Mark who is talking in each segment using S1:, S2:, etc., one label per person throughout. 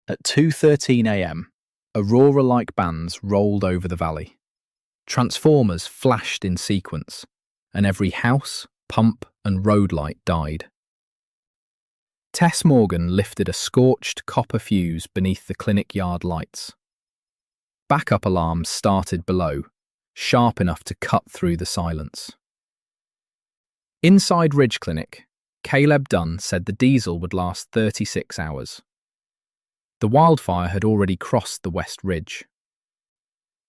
S1: At 2:13 a.m., aurora-like bands rolled over the valley. Transformers flashed in sequence, and every house, pump, and road light died. Tess Morgan lifted a scorched copper fuse beneath the clinic yard lights. Backup alarms started below, sharp enough to cut through the silence. Inside Ridge Clinic, Caleb Dunn said the diesel would last 36 hours. The wildfire had already crossed the West Ridge.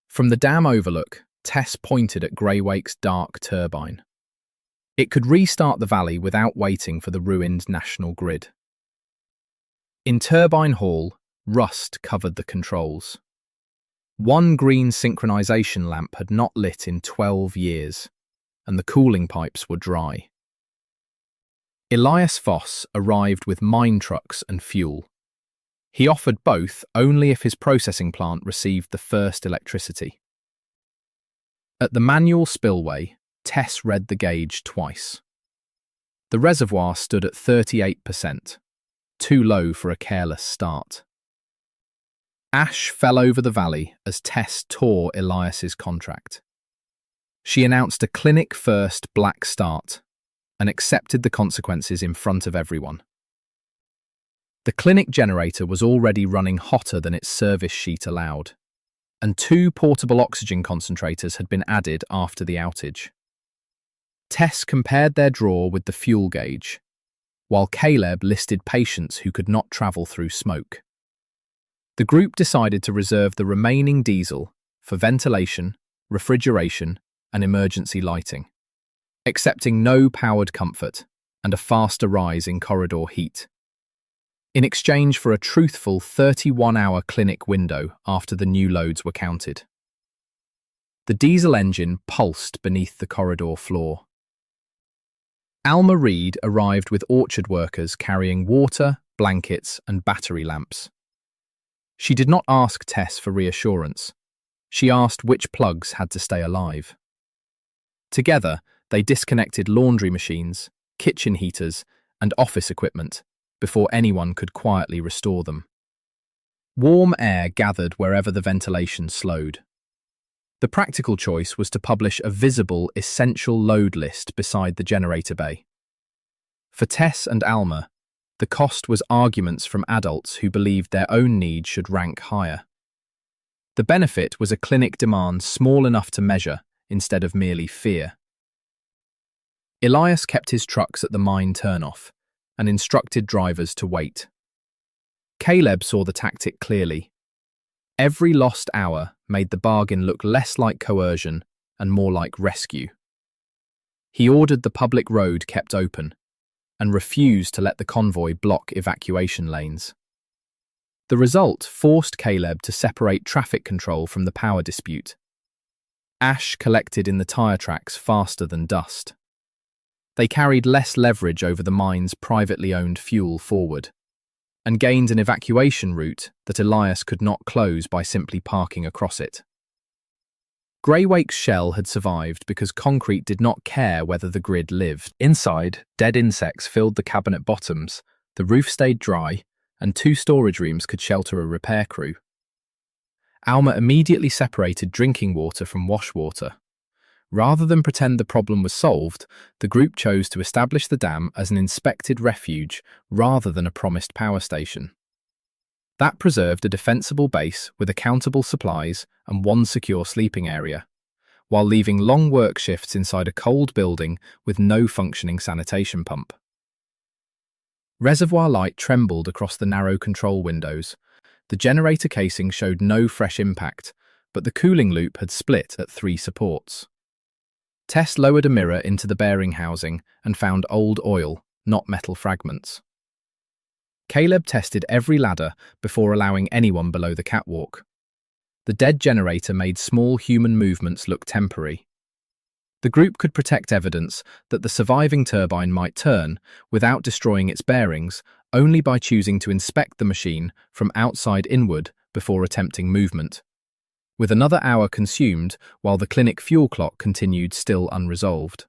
S1: From the dam overlook, Tess pointed at Greywake's dark turbine. It could restart the valley without waiting for the ruined national grid. In Turbine Hall, rust covered the controls. One green synchronization lamp had not lit in 12 years, and the cooling pipes were dry. Elias Voss arrived with mine trucks and fuel. He offered both only if his processing plant received the first electricity. At the manual spillway, Tess read the gauge twice. The reservoir stood at 38%, too low for a careless start. Ash fell over the valley as Tess tore Elias's contract. She announced a clinic-first black start and accepted the consequences in front of everyone. The clinic generator was already running hotter than its service sheet allowed, and 2 portable oxygen concentrators had been added after the outage. Tess compared their draw with the fuel gauge, while Caleb listed patients who could not travel through smoke. The group decided to reserve the remaining diesel for ventilation, refrigeration, and emergency lighting, accepting no powered comfort and a faster rise in corridor heat, in exchange for a truthful 31-hour clinic window after the new loads were counted. The diesel engine pulsed beneath the corridor floor. Alma Reed arrived with orchard workers carrying water, blankets, and battery lamps. She did not ask Tess for reassurance. She asked which plugs had to stay alive. Together, they disconnected laundry machines, kitchen heaters, and office equipment before anyone could quietly restore them. Warm air gathered wherever the ventilation slowed. The practical choice was to publish a visible, essential load list beside the generator bay. For Tess and Alma, the cost was arguments from adults who believed their own needs should rank higher. The benefit was a clinic demand small enough to measure instead of merely fear. Elias kept his trucks at the mine turnoff and instructed drivers to wait. Caleb saw the tactic clearly. Every lost hour made the bargain look less like coercion and more like rescue. He ordered the public road kept open and refused to let the convoy block evacuation lanes. The result forced Caleb to separate traffic control from the power dispute. Ash collected in the tyre tracks faster than dust. They carried less leverage over the mine's privately owned fuel forward, and gained an evacuation route that Elias could not close by simply parking across it. Greywake's shell had survived because concrete did not care whether the grid lived. Inside, dead insects filled the cabinet bottoms, the roof stayed dry, and 2 storage rooms could shelter a repair crew. Alma immediately separated drinking water from wash water. Rather than pretend the problem was solved, the group chose to establish the dam as an inspected refuge rather than a promised power station. That preserved a defensible base with accountable supplies and 1 secure sleeping area, while leaving long work shifts inside a cold building with no functioning sanitation pump. Reservoir light trembled across the narrow control windows. The generator casing showed no fresh impact, but the cooling loop had split at 3 supports. Tess lowered a mirror into the bearing housing and found old oil, not metal fragments. Caleb tested every ladder before allowing anyone below the catwalk. The dead generator made small human movements look temporary. The group could protect evidence that the surviving turbine might turn without destroying its bearings only by choosing to inspect the machine from outside inward before attempting movement, with another hour consumed while the clinic fuel clock continued still unresolved.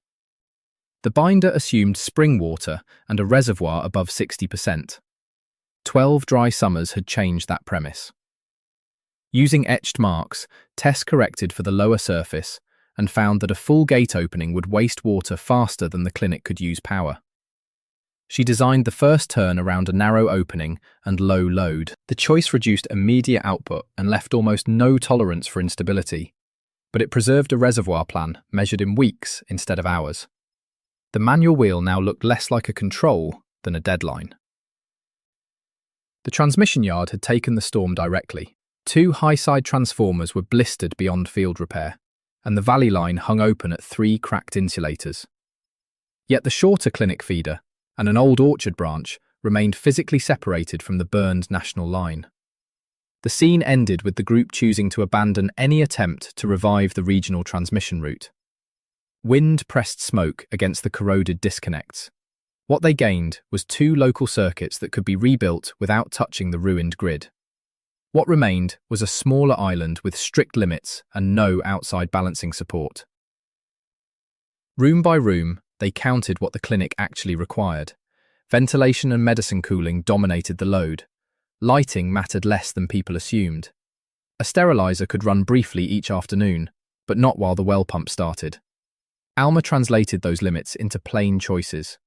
S1: The binder assumed spring water and a reservoir above 60%. 12 dry summers had changed that premise. Using etched marks, Tess corrected for the lower surface and found that a full gate opening would waste water faster than the clinic could use power. She designed the first turn around a narrow opening and low load. The choice reduced immediate output and left almost no tolerance for instability, but it preserved a reservoir plan measured in weeks instead of hours. The manual wheel now looked less like a control than a deadline. The transmission yard had taken the storm directly. 2 high-side transformers were blistered beyond field repair, and the valley line hung open at 3 cracked insulators. Yet the shorter clinic feeder and an old orchard branch remained physically separated from the burned national line. The scene ended with the group choosing to abandon any attempt to revive the regional transmission route. Wind pressed smoke against the corroded disconnects. What they gained was 2 local circuits that could be rebuilt without touching the ruined grid. What remained was a smaller island with strict limits and no outside balancing support. Room by room, they counted what the clinic actually required. Ventilation and medicine cooling dominated the load. Lighting mattered less than people assumed. A sterilizer could run briefly each afternoon, but not while the well pump started. Alma translated those limits into plain choices.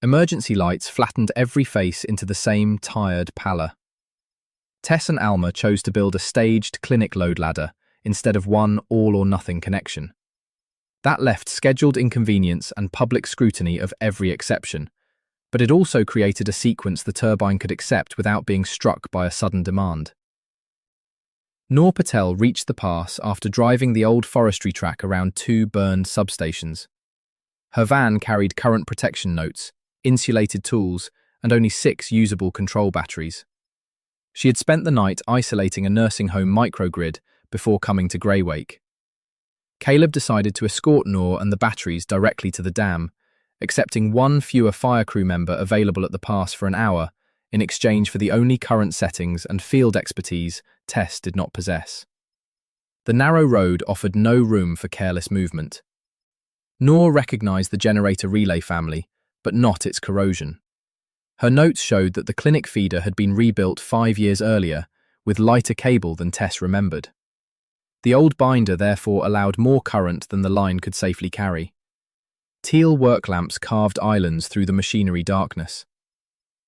S1: Emergency lights flattened every face into the same tired pallor. Tess and Alma chose to build a staged clinic load ladder instead of one all-or-nothing connection. That left scheduled inconvenience and public scrutiny of every exception, but it also created a sequence the turbine could accept without being struck by a sudden demand. Noor Patel reached the pass after driving the old forestry track around 2 burned substations. Her van carried current protection notes, insulated tools, and only 6 usable control batteries. She had spent the night isolating a nursing home microgrid before coming to Greywake. Caleb decided to escort Noor and the batteries directly to the dam, accepting 1 fewer fire crew member available at the pass for an hour in exchange for the only current settings and field expertise Tess did not possess. The narrow road offered no room for careless movement. Noor recognized the generator relay family, but not its corrosion. Her notes showed that the clinic feeder had been rebuilt 5 years earlier, with lighter cable than Tess remembered. The old binder therefore allowed more current than the line could safely carry. Teal work lamps carved islands through the machinery darkness.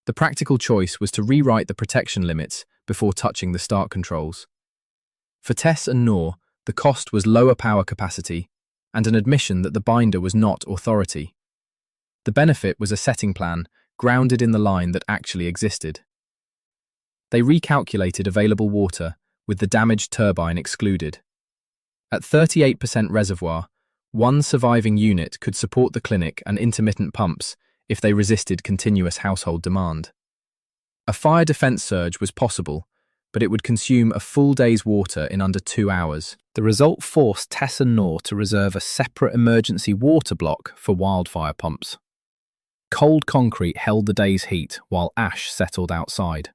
S1: The practical choice was to rewrite the protection limits before touching the start controls. For Tess and Noor, the cost was lower power capacity and an admission that the binder was not authority. The benefit was a setting plan grounded in the line that actually existed. They recalculated available water, with the damaged turbine excluded. At 38% reservoir, 1 surviving unit could support the clinic and intermittent pumps if they resisted continuous household demand. A fire defense surge was possible, but it would consume a full day's water in under 2 hours. The result forced Tess and Noor to reserve a separate emergency water block for wildfire pumps. Cold concrete held the day's heat while ash settled outside.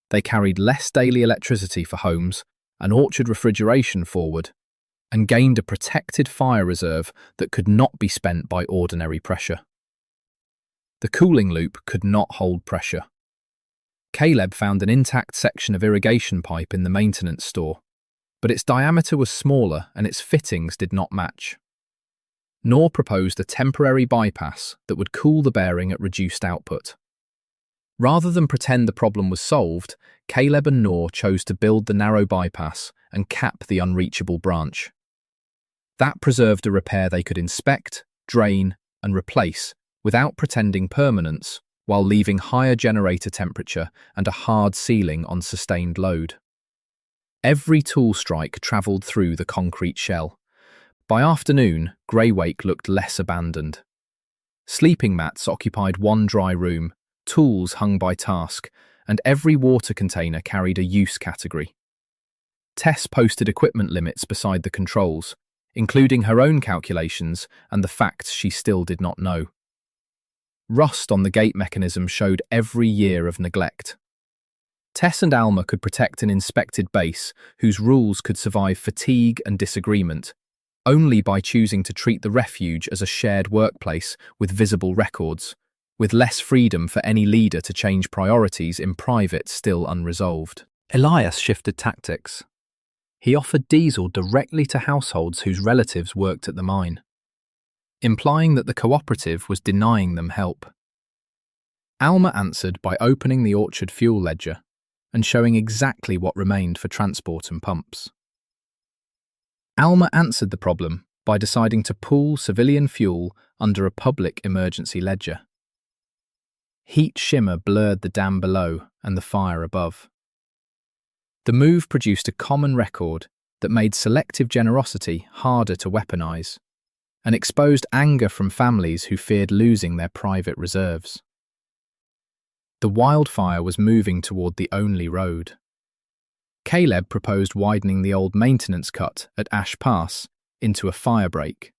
S1: They carried less daily electricity for homes, an orchard refrigeration forward, and gained a protected fire reserve that could not be spent by ordinary pressure. The cooling loop could not hold pressure. Caleb found an intact section of irrigation pipe in the maintenance store, but its diameter was smaller and its fittings did not match. Noor proposed a temporary bypass that would cool the bearing at reduced output. Rather than pretend the problem was solved, Caleb and Noor chose to build the narrow bypass and cap the unreachable branch. That preserved a repair they could inspect, drain, and replace without pretending permanence, while leaving higher generator temperature and a hard ceiling on sustained load. Every tool strike travelled through the concrete shell. By afternoon, Greywake looked less abandoned. Sleeping mats occupied 1 dry room, tools hung by task, and every water container carried a use category. Tess posted equipment limits beside the controls, including her own calculations and the facts she still did not know. Rust on the gate mechanism showed every year of neglect. Tess and Alma could protect an inspected base whose rules could survive fatigue and disagreement, only by choosing to treat the refuge as a shared workplace with visible records, with less freedom for any leader to change priorities in private still unresolved. Elias shifted tactics. He offered diesel directly to households whose relatives worked at the mine, implying that the cooperative was denying them help. Alma answered by opening the orchard fuel ledger and showing exactly what remained for transport and pumps. Alma answered the problem by deciding to pool civilian fuel under a public emergency ledger. Heat shimmer blurred the dam below and the fire above. The move produced a common record that made selective generosity harder to weaponize and exposed anger from families who feared losing their private reserves. The wildfire was moving toward the only road. Caleb proposed widening the old maintenance cut at Ash Pass into a fire break,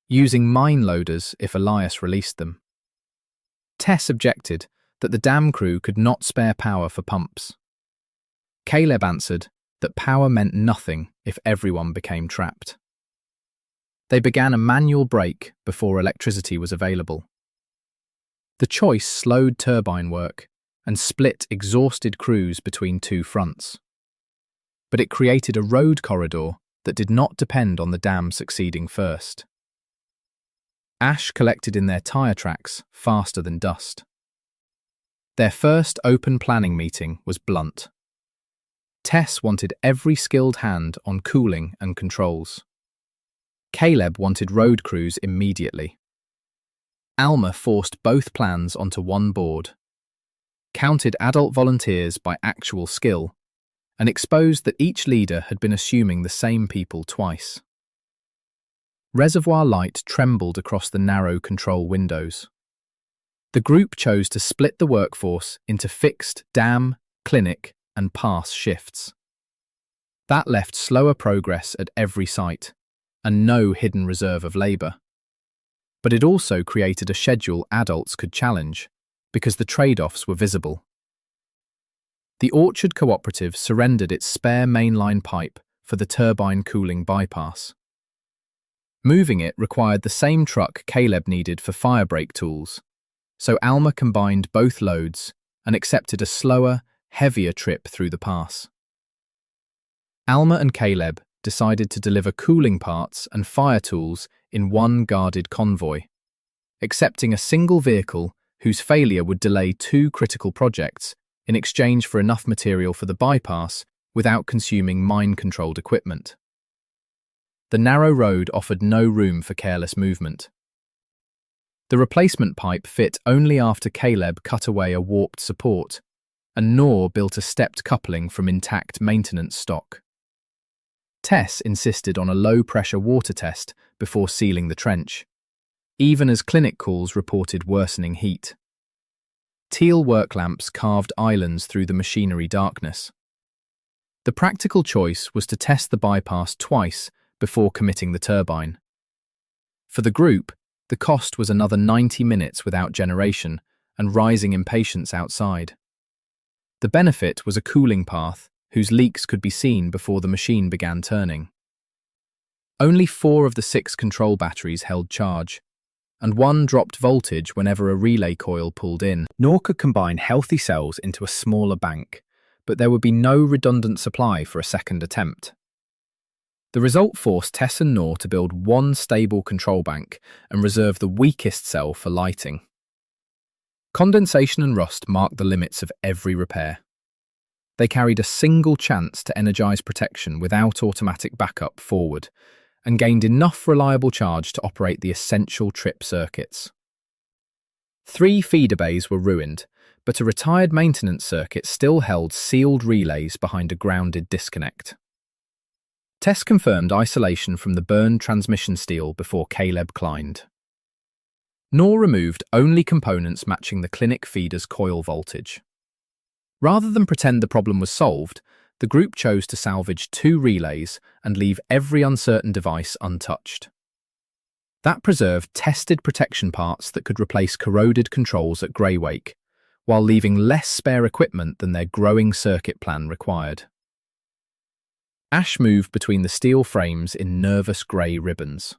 S1: using mine loaders if Elias released them. Tess objected that the dam crew could not spare power for pumps. Caleb answered that power meant nothing if everyone became trapped. They began a manual break before electricity was available. The choice slowed turbine work and split exhausted crews between two fronts. But it created a road corridor that did not depend on the dam succeeding first. Ash collected in their tyre tracks faster than dust. Their first open planning meeting was blunt. Tess wanted every skilled hand on cooling and controls. Caleb wanted road crews immediately. Alma forced both plans onto one board, counted adult volunteers by actual skill, and exposed that each leader had been assuming the same people twice. Reservoir light trembled across the narrow control windows. The group chose to split the workforce into fixed dam, clinic, and pass shifts. That left slower progress at every site, and no hidden reserve of labour. But it also created a schedule adults could challenge, because the trade-offs were visible. The Orchard Cooperative surrendered its spare mainline pipe for the turbine cooling bypass. Moving it required the same truck Caleb needed for firebreak tools, so Alma combined both loads and accepted a slower, heavier trip through the pass. Alma and Caleb decided to deliver cooling parts and fire tools in one guarded convoy, accepting a single vehicle whose failure would delay two critical projects in exchange for enough material for the bypass without consuming mine-controlled equipment. The narrow road offered no room for careless movement. The replacement pipe fit only after Caleb cut away a warped support, and Noor built a stepped coupling from intact maintenance stock. Tess insisted on a low-pressure water test before sealing the trench, even as clinic calls reported worsening heat. Teal work lamps carved islands through the machinery darkness. The practical choice was to test the bypass twice before committing the turbine. For the group, the cost was another 90 minutes without generation and rising impatience outside. The benefit was a cooling path whose leaks could be seen before the machine began turning. Only 4 of the 6 control batteries held charge, and one dropped voltage whenever a relay coil pulled in. Noor could combine healthy cells into a smaller bank, but there would be no redundant supply for a second attempt. The result forced Tess and Noor to build one stable control bank and reserve the weakest cell for lighting. Condensation and rust marked the limits of every repair. They carried a single chance to energize protection without automatic backup forward, and gained enough reliable charge to operate the essential trip circuits. 3 feeder bays were ruined, but a retired maintenance circuit still held sealed relays behind a grounded disconnect. Tess confirmed isolation from the burned transmission steel before Caleb climbed. Noor removed only components matching the clinic feeder's coil voltage. Rather than pretend the problem was solved, the group chose to salvage 2 relays and leave every uncertain device untouched. That preserved tested protection parts that could replace corroded controls at Greywake, while leaving less spare equipment than their growing circuit plan required. Ash moved between the steel frames in nervous grey ribbons.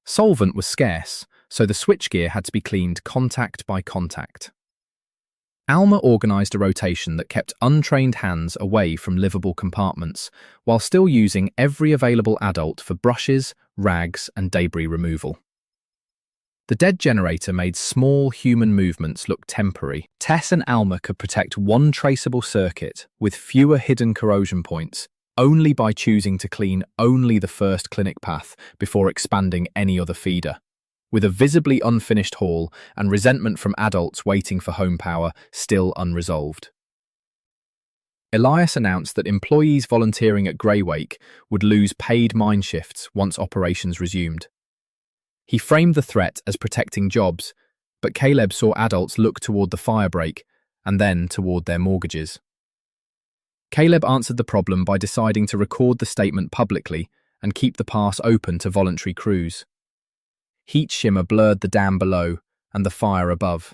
S1: Solvent was scarce, so the switchgear had to be cleaned contact by contact. Alma organised a rotation that kept untrained hands away from livable compartments, while still using every available adult for brushes, rags, and debris removal. The dead generator made small human movements look temporary. Tess and Alma could protect one traceable circuit with fewer hidden corrosion points only by choosing to clean only the first clinic path before expanding any other feeder. With a visibly unfinished haul and resentment from adults waiting for home power still unresolved. Elias announced that employees volunteering at Greywake would lose paid mine shifts once operations resumed. He framed the threat as protecting jobs, but Caleb saw adults look toward the fire break and then toward their mortgages. Caleb answered the problem by deciding to record the statement publicly and keep the pass open to voluntary crews. Heat shimmer blurred the dam below and the fire above.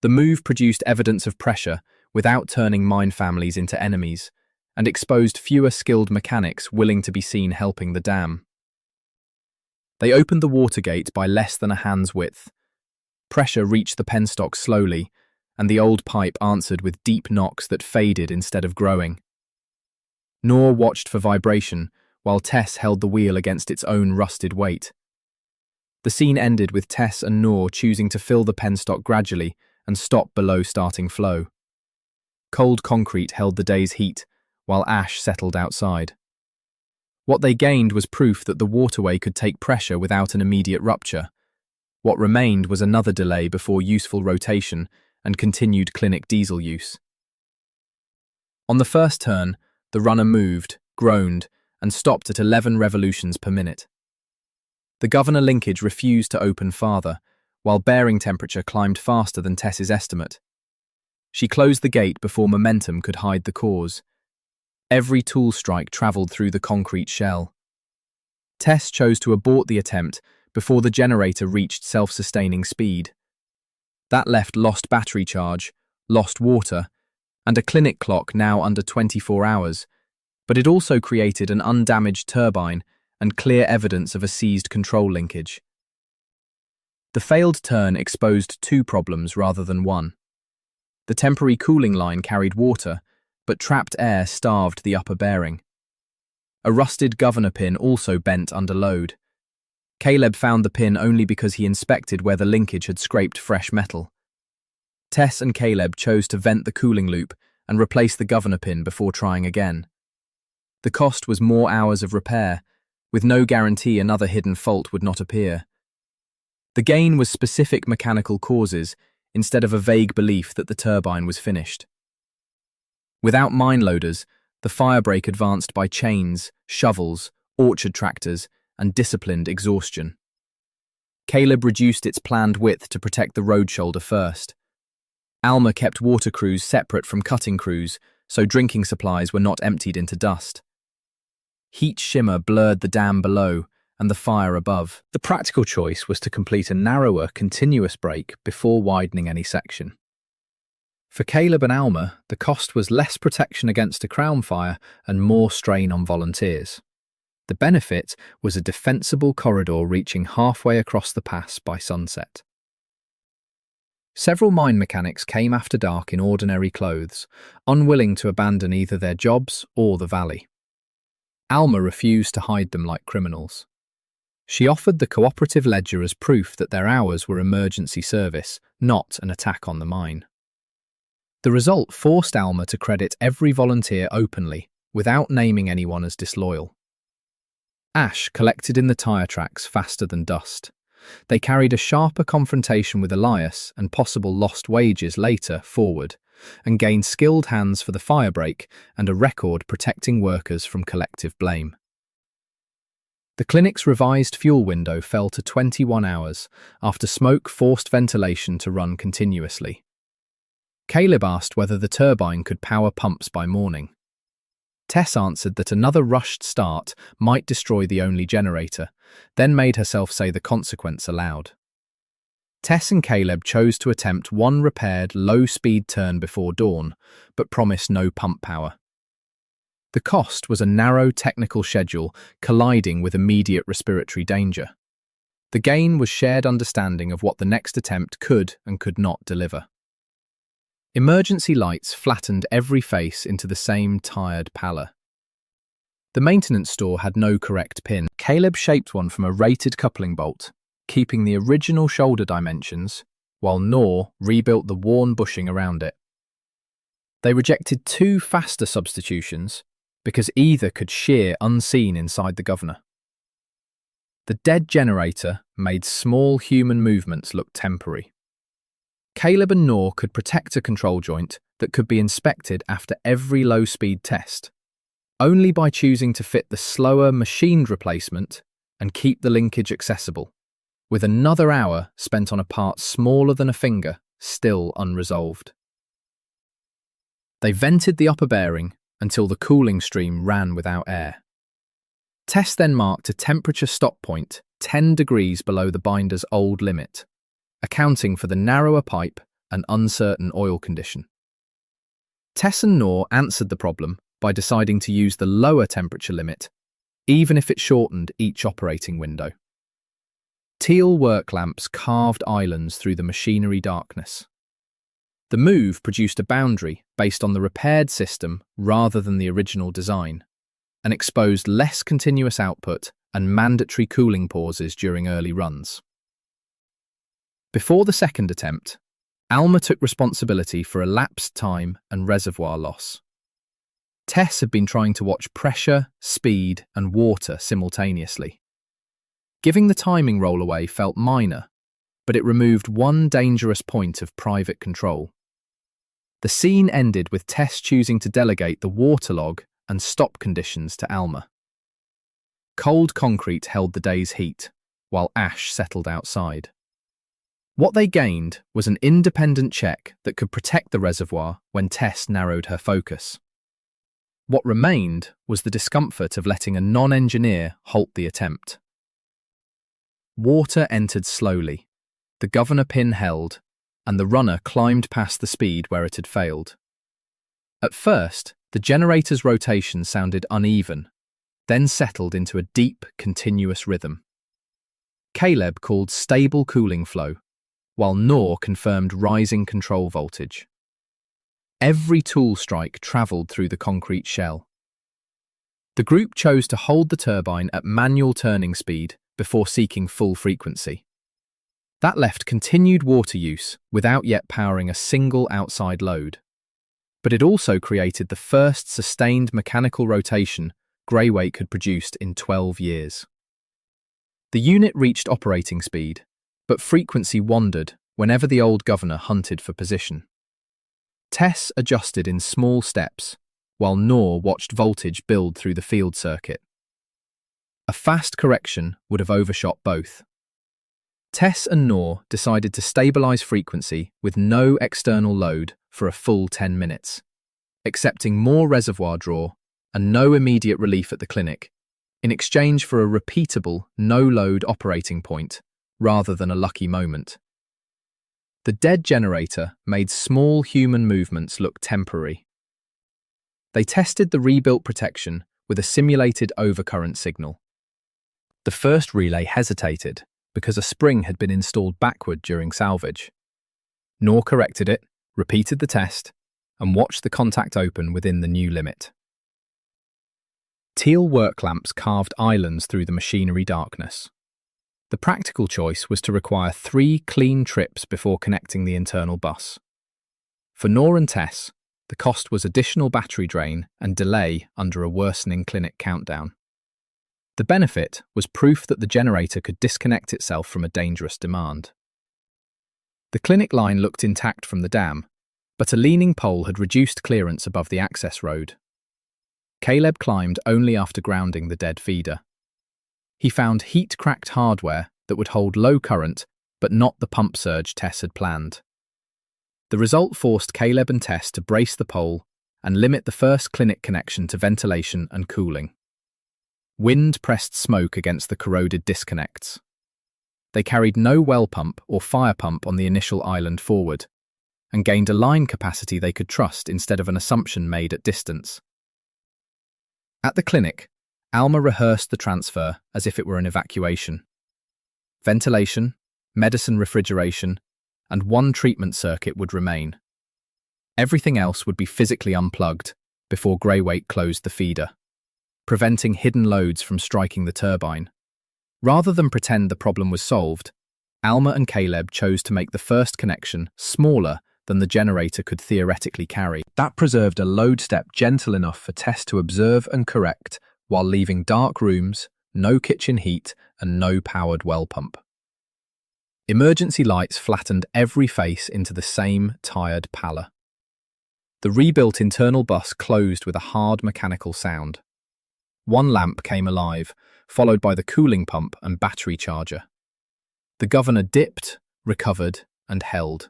S1: The move produced evidence of pressure without turning mine families into enemies and exposed fewer skilled mechanics willing to be seen helping the dam. They opened the water gate by less than a hand's width. Pressure reached the penstock slowly, and the old pipe answered with deep knocks that faded instead of growing. Nor watched for vibration, while Tess held the wheel against its own rusted weight. The scene ended with Tess and Noor choosing to fill the penstock gradually and stop below starting flow. Cold concrete held the day's heat, while ash settled outside. What they gained was proof that the waterway could take pressure without an immediate rupture. What remained was another delay before useful rotation and continued clinic diesel use. On the first turn, the runner moved, groaned, and stopped at 11 revolutions per minute. The governor linkage refused to open farther, while bearing temperature climbed faster than Tess's estimate. She closed the gate before momentum could hide the cause. Every tool strike travelled through the concrete shell. Tess chose to abort the attempt before the generator reached self-sustaining speed. That left lost battery charge, lost water, and a clinic clock now under 24 hours, but it also created an undamaged turbine and clear evidence of a seized control linkage. The failed turn exposed two problems rather than one. The temporary cooling line carried water, but trapped air starved the upper bearing. A rusted governor pin also bent under load. Caleb found the pin only because he inspected where the linkage had scraped fresh metal. Tess and Caleb chose to vent the cooling loop and replace the governor pin before trying again. The cost was more hours of repair, with no guarantee another hidden fault would not appear. The gain was specific mechanical causes instead of a vague belief that the turbine was finished. Without mine loaders, the firebreak advanced by chains, shovels, orchard tractors, and disciplined exhaustion. Caleb reduced its planned width to protect the road shoulder first. Alma kept water crews separate from cutting crews, so drinking supplies were not emptied into dust. Heat shimmer blurred the dam below and the fire above. The practical choice was to complete a narrower, continuous break before widening any section. For Caleb and Alma, the cost was less protection against a crown fire and more strain on volunteers. The benefit was a defensible corridor reaching halfway across the pass by sunset. Several mine mechanics came after dark in ordinary clothes, unwilling to abandon either their jobs or the valley. Alma refused to hide them like criminals. She offered the cooperative ledger as proof that their hours were emergency service, not an attack on the mine. The result forced Alma to credit every volunteer openly, without naming anyone as disloyal. Ash collected in the tyre tracks faster than dust. They carried a sharper confrontation with Elias and possible lost wages later forward, and gained skilled hands for the firebreak and a record protecting workers from collective blame. The clinic's revised fuel window fell to 21 hours after smoke forced ventilation to run continuously. Caleb asked whether the turbine could power pumps by morning. Tess answered that another rushed start might destroy the only generator, then made herself say the consequence aloud. Tess and Caleb chose to attempt one repaired, low-speed turn before dawn, but promised no pump power. The cost was a narrow technical schedule colliding with immediate respiratory danger. The gain was shared understanding of what the next attempt could and could not deliver. Emergency lights flattened every face into the same tired pallor. The maintenance store had no correct pin. Caleb shaped one from a rated coupling bolt, keeping the original shoulder dimensions, while Nor rebuilt the worn bushing around it. They rejected 2 faster substitutions because either could shear unseen inside the governor. The dead generator made small human movements look temporary. Caleb and Nor could protect a control joint that could be inspected after every low-speed test, only by choosing to fit the slower machined replacement and keep the linkage accessible, with another hour spent on a part smaller than a finger still unresolved. They vented the upper bearing until the cooling stream ran without air. Tess then marked a temperature stop point 10 degrees below the binder's old limit, accounting for the narrower pipe and uncertain oil condition. Tess and Nor answered the problem by deciding to use the lower temperature limit, even if it shortened each operating window. Teal work lamps carved islands through the machinery darkness. The move produced a boundary based on the repaired system rather than the original design, and exposed less continuous output and mandatory cooling pauses during early runs. Before the second attempt, Alma took responsibility for elapsed time and reservoir loss. Tess had been trying to watch pressure, speed, and water simultaneously. Giving the timing rollaway felt minor, but it removed one dangerous point of private control. The scene ended with Tess choosing to delegate the waterlog and stop conditions to Alma. Cold concrete held the day's heat, while ash settled outside. What they gained was an independent check that could protect the reservoir when Tess narrowed her focus. What remained was the discomfort of letting a non-engineer halt the attempt. Water entered slowly, the governor pin held, and the runner climbed past the speed where it had failed. At first, the generator's rotation sounded uneven, then settled into a deep, continuous rhythm. Caleb called stable cooling flow, while Nor confirmed rising control voltage. Every tool strike travelled through the concrete shell. The group chose to hold the turbine at manual turning speed before seeking full frequency. That left continued water use without yet powering a single outside load. But it also created the first sustained mechanical rotation Greywake had produced in 12 years. The unit reached operating speed, but frequency wandered whenever the old governor hunted for position. Tess adjusted in small steps, while Nor watched voltage build through the field circuit. A fast correction would have overshot both. Tess and Nor decided to stabilise frequency with no external load for a full 10 minutes, accepting more reservoir draw and no immediate relief at the clinic, in exchange for a repeatable, no-load operating point rather than a lucky moment. The dead generator made small human movements look temporary. They tested the rebuilt protection with a simulated overcurrent signal. The first relay hesitated because a spring had been installed backward during salvage. Nor corrected it, repeated the test, and watched the contact open within the new limit. Teal work lamps carved islands through the machinery darkness. The practical choice was to require 3 clean trips before connecting the internal bus. For Nor and Tess, the cost was additional battery drain and delay under a worsening clinic countdown. The benefit was proof that the generator could disconnect itself from a dangerous demand. The clinic line looked intact from the dam, but a leaning pole had reduced clearance above the access road. Caleb climbed only after grounding the dead feeder. He found heat-cracked hardware that would hold low current, but not the pump surge Tess had planned. The result forced Caleb and Tess to brace the pole and limit the first clinic connection to ventilation and cooling. Wind pressed smoke against the corroded disconnects. They carried no well pump or fire pump on the initial island forward, and gained a line capacity they could trust instead of an assumption made at distance. At the clinic, Alma rehearsed the transfer as if it were an evacuation. Ventilation, medicine refrigeration, and one treatment circuit would remain. Everything else would be physically unplugged before Greywake closed the feeder, preventing hidden loads from striking the turbine. Rather than pretend the problem was solved, Alma and Caleb chose to make the first connection smaller than the generator could theoretically carry. That preserved a load step gentle enough for Tess to observe and correct, while leaving dark rooms, no kitchen heat, and no powered well pump. Emergency lights flattened every face into the same tired pallor. The rebuilt internal bus closed with a hard mechanical sound. One lamp came alive, followed by the cooling pump and battery charger. The governor dipped, recovered, and held.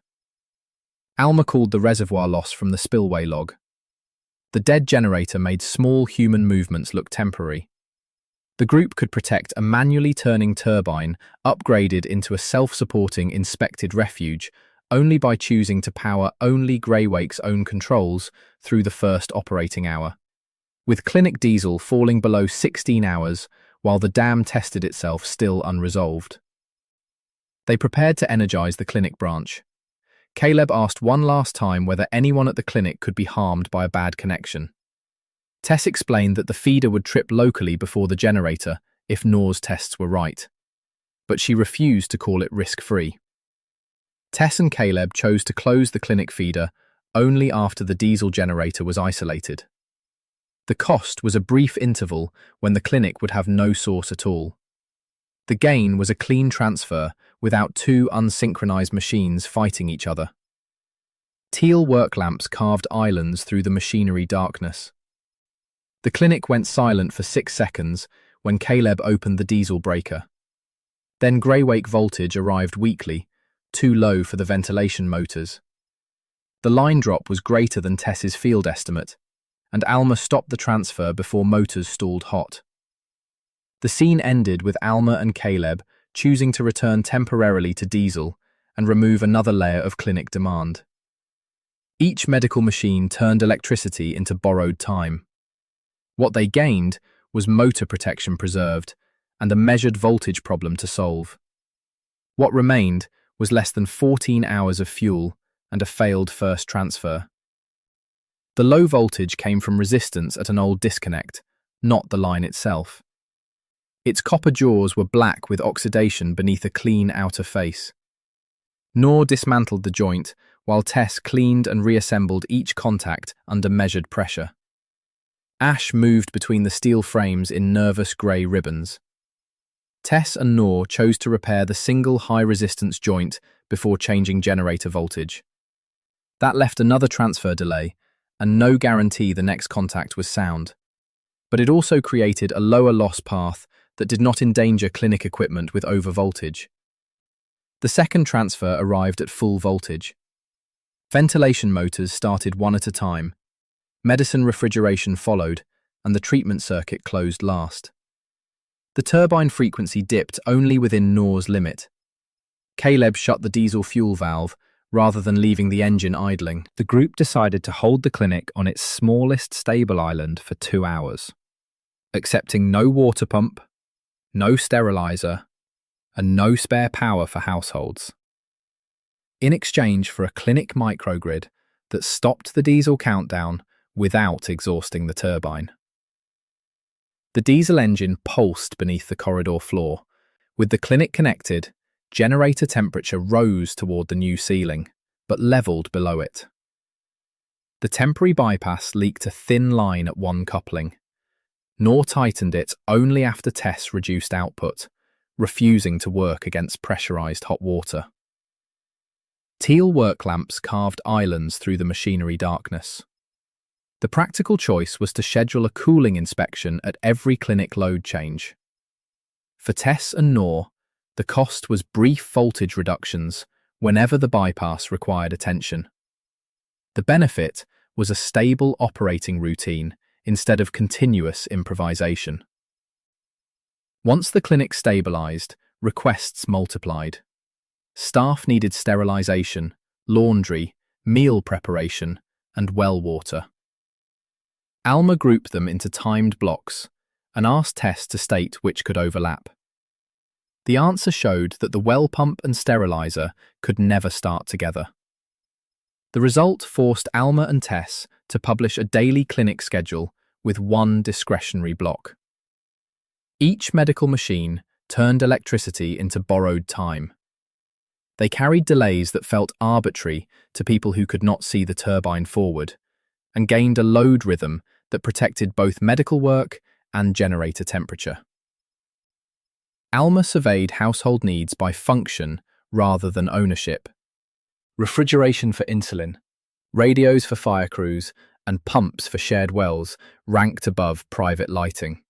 S1: Alma called the reservoir loss from the spillway log. The dead generator made small human movements look temporary. The group could protect a manually turning turbine upgraded into a self-supporting inspected refuge only by choosing to power only Greywake's own controls through the first operating hour, with clinic diesel falling below 16 hours while the dam tested itself still unresolved. They prepared to energize the clinic branch. Caleb asked one last time whether anyone at the clinic could be harmed by a bad connection. Tess explained that the feeder would trip locally before the generator if Nor's tests were right, but she refused to call it risk-free. Tess and Caleb chose to close the clinic feeder only after the diesel generator was isolated. The cost was a brief interval when the clinic would have no source at all. The gain was a clean transfer without two unsynchronized machines fighting each other. Teal work lamps carved islands through the machinery darkness. The clinic went silent for 6 seconds when Caleb opened the diesel breaker. Then Greywake voltage arrived weakly, too low for the ventilation motors. The line drop was greater than Tess's field estimate, and Alma stopped the transfer before motors stalled hot. The scene ended with Alma and Caleb choosing to return temporarily to diesel and remove another layer of clinic demand. Each medical machine turned electricity into borrowed time. What they gained was motor protection preserved and a measured voltage problem to solve. What remained was less than 14 hours of fuel and a failed first transfer. The low voltage came from resistance at an old disconnect, not the line itself. Its copper jaws were black with oxidation beneath a clean outer face. Nor dismantled the joint, while Tess cleaned and reassembled each contact under measured pressure. Ash moved between the steel frames in nervous grey ribbons. Tess and Nor chose to repair the single high-resistance joint before changing generator voltage. That left another transfer delay, and no guarantee the next contact was sound. But it also created a lower loss path that did not endanger clinic equipment with overvoltage. The second transfer arrived at full voltage. Ventilation motors started one at a time. Medicine refrigeration followed, and the treatment circuit closed last. The turbine frequency dipped only within Nor's limit. Caleb shut the diesel fuel valve rather than leaving the engine idling. The group decided to hold the clinic on its smallest stable island for 2 hours, accepting no water pump, no sterilizer, and no spare power for households. In exchange for a clinic microgrid that stopped the diesel countdown without exhausting the turbine. The diesel engine pulsed beneath the corridor floor. With the clinic connected, generator temperature rose toward the new ceiling, but leveled below it. The temporary bypass leaked a thin line at one coupling. Nor tightened it only after Tess reduced output, refusing to work against pressurized hot water. Teal work lamps carved islands through the machinery darkness. The practical choice was to schedule a cooling inspection at every clinic load change. For Tess and Nor, the cost was brief voltage reductions whenever the bypass required attention. The benefit was a stable operating routine instead of continuous improvisation. Once the clinic stabilized, requests multiplied. Staff needed sterilization, laundry, meal preparation, and well water. Alma grouped them into timed blocks and asked Tess to state which could overlap. The answer showed that the well pump and sterilizer could never start together. The result forced Alma and Tess to publish a daily clinic schedule with one discretionary block. Each medical machine turned electricity into borrowed time. They carried delays that felt arbitrary to people who could not see the turbine forward, and gained a load rhythm that protected both medical work and generator temperature. Alma surveyed household needs by function rather than ownership. Refrigeration for insulin, radios for fire crews, and pumps for shared wells ranked above private lighting.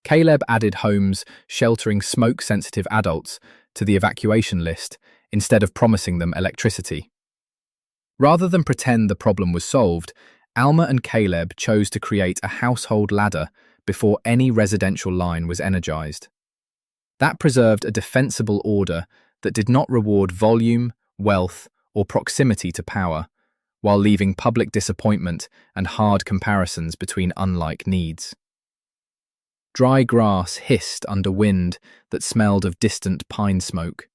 S1: Caleb added homes sheltering smoke-sensitive adults to the evacuation list instead of promising them electricity. Rather than pretend the problem was solved, Alma and Caleb chose to create a household ladder before any residential line was energized. That preserved a defensible order that did not reward volume, wealth, or proximity to power, while leaving public disappointment and hard comparisons between unlike needs. Dry grass hissed under wind that smelled of distant pine smoke.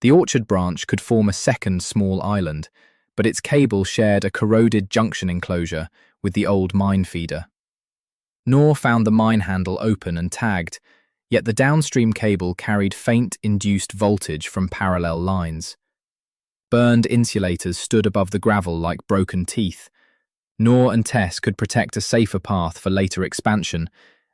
S1: The orchard branch could form a second small island, but its cable shared a corroded junction enclosure with the old mine feeder. Noor found the mine handle open and tagged, yet the downstream cable carried faint induced voltage from parallel lines. Burned insulators stood above the gravel like broken teeth. Noor and Tess could protect a safer path for later expansion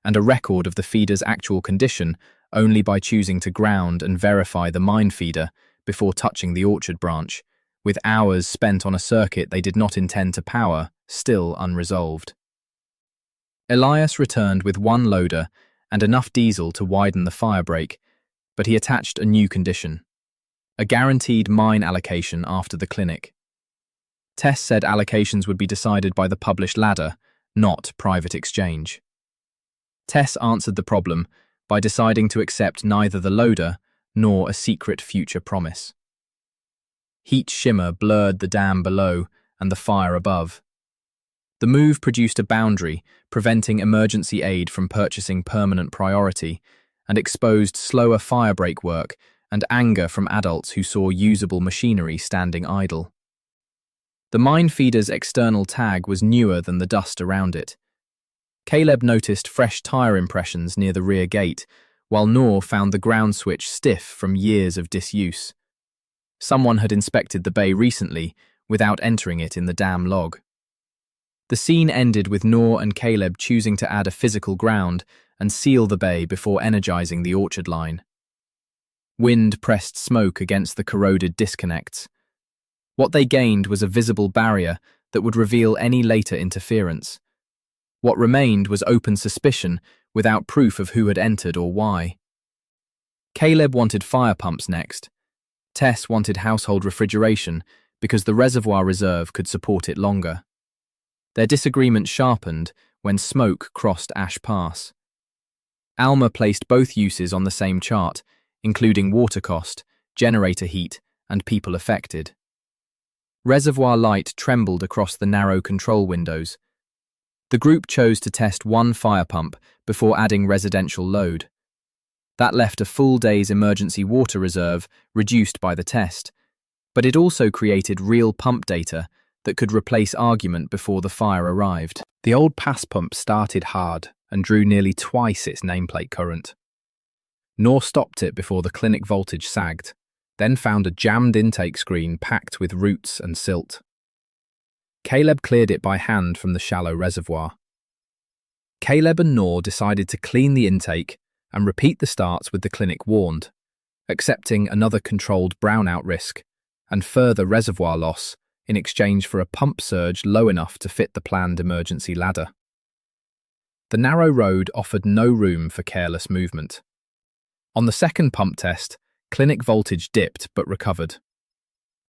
S1: and a record of the feeder's actual condition only by choosing to ground and verify the mine feeder before touching the orchard branch, with hours spent on a circuit they did not intend to power still unresolved. Elias returned with one loader and enough diesel to widen the firebreak, but he attached a new condition: a guaranteed mine allocation after the clinic. Tess said allocations would be decided by the published ladder, not private exchange. Tess answered the problem by deciding to accept neither the loader nor a secret future promise. Heat shimmer blurred the dam below and the fire above. The move produced a boundary, preventing emergency aid from purchasing permanent priority, and exposed slower firebreak work and anger from adults who saw usable machinery standing idle. The mine feeder's external tag was newer than the dust around it. Caleb noticed fresh tyre impressions near the rear gate, while Noor found the ground switch stiff from years of disuse. Someone had inspected the bay recently without entering it in the dam log. The scene ended with Noor and Caleb choosing to add a physical ground and seal the bay before energizing the orchard line. Wind pressed smoke against the corroded disconnects. What they gained was a visible barrier that would reveal any later interference. What remained was open suspicion without proof of who had entered or why. Caleb wanted fire pumps next. Tess wanted household refrigeration because the reservoir reserve could support it longer. Their disagreement sharpened when smoke crossed Ash Pass. Alma placed both uses on the same chart, including water cost, generator heat, and people affected. Reservoir light trembled across the narrow control windows. The group chose to test one fire pump before adding residential load. That left a full day's emergency water reserve reduced by the test, but it also created real pump data that could replace argument before the fire arrived. The old pass pump started hard and drew nearly twice its nameplate current. Noor stopped it before the clinic voltage sagged, then found a jammed intake screen packed with roots and silt. Caleb cleared it by hand from the shallow reservoir. Caleb and Noor decided to clean the intake and repeat the starts with the clinic warned, accepting another controlled brownout risk and further reservoir loss in exchange for a pump surge low enough to fit the planned emergency ladder. The narrow road offered no room for careless movement. On the second pump test, clinic voltage dipped but recovered.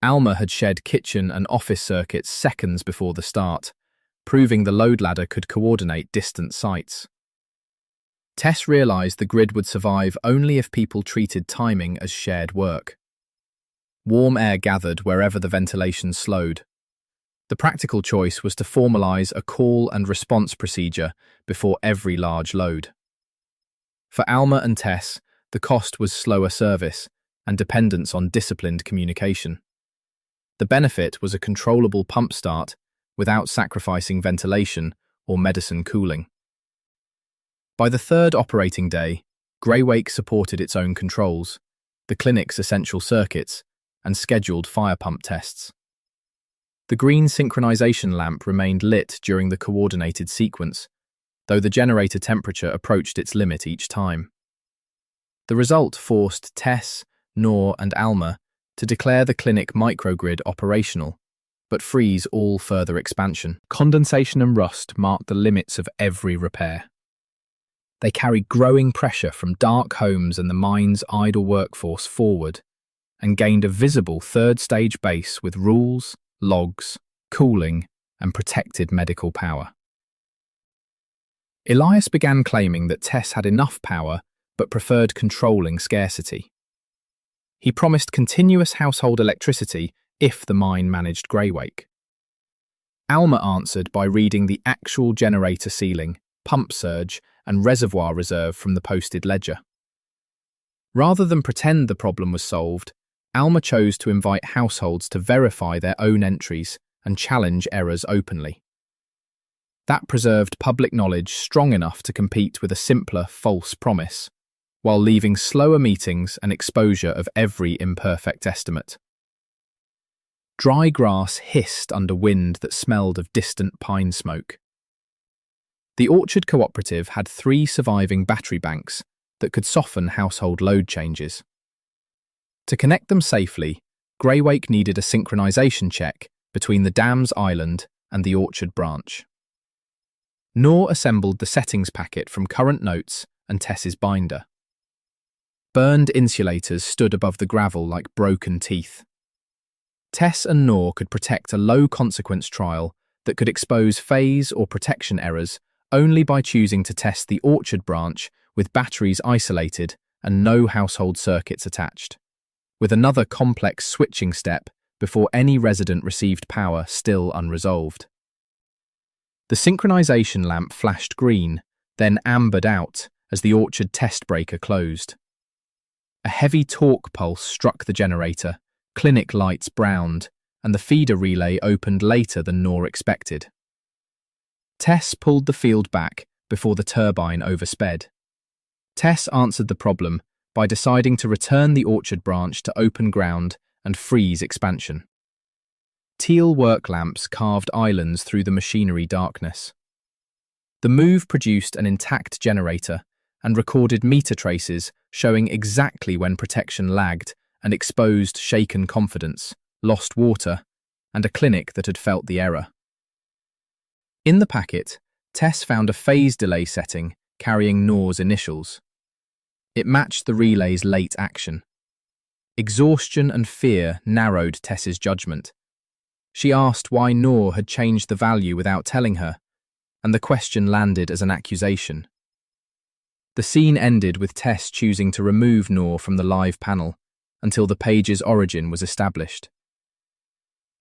S1: Alma had shed kitchen and office circuits seconds before the start, proving the load ladder could coordinate distant sites. Tess realized the grid would survive only if people treated timing as shared work. Warm air gathered wherever the ventilation slowed. The practical choice was to formalize a call and response procedure before every large load. For Alma and Tess, The cost was slower service and dependence on disciplined communication. The benefit was a controllable pump start without sacrificing ventilation or medicine cooling. By the third operating day, Greywake supported its own controls, the clinic's essential circuits, and scheduled fire pump tests. The green synchronization lamp remained lit during the coordinated sequence, though the generator temperature approached its limit each time. The result forced Tess, Noor, and Alma to declare the clinic microgrid operational, but freeze all further expansion. Condensation and rust marked the limits of every repair. They carried growing pressure from dark homes and the mine's idle workforce forward, and gained a visible third-stage base with rules, logs, cooling, and protected medical power. Elias began claiming that Tess had enough power but preferred controlling scarcity. He promised continuous household electricity if the mine managed Greywake. Alma answered by reading the actual generator ceiling, pump surge, and reservoir reserve from the posted ledger. Rather than pretend the problem was solved, Alma chose to invite households to verify their own entries and challenge errors openly. That preserved public knowledge strong enough to compete with a simpler false promise, while leaving slower meetings and exposure of every imperfect estimate. Dry grass hissed under wind that smelled of distant pine smoke. The Orchard Cooperative had 3 surviving battery banks that could soften household load changes. To connect them safely, Greywake needed a synchronization check between the dam's island and the Orchard branch. Noor assembled the settings packet from current notes and Tess's binder. Burned insulators stood above the gravel like broken teeth. Tess and Noor could protect a low-consequence trial that could expose phase or protection errors only by choosing to test the Orchard branch with batteries isolated and no household circuits attached, with another complex switching step before any resident received power still unresolved. The synchronization lamp flashed green, then ambered out as the Orchard test breaker closed. A heavy torque pulse struck the generator, clinic lights browned, and the feeder relay opened later than Noor expected. Tess pulled the field back before the turbine oversped. Tess answered the problem by deciding to return the Orchard branch to open ground and freeze expansion. Teal work lamps carved islands through the machinery darkness. The move produced an intact generator and recorded meter traces showing exactly when protection lagged and exposed shaken confidence, lost water, and a clinic that had felt the error. In the packet, Tess found a phase delay setting carrying Noor's initials. It matched the relay's late action. Exhaustion and fear narrowed Tess's judgment. She asked why Noor had changed the value without telling her, and the question landed as an accusation. The scene ended with Tess choosing to remove Noor from the live panel until the page's origin was established.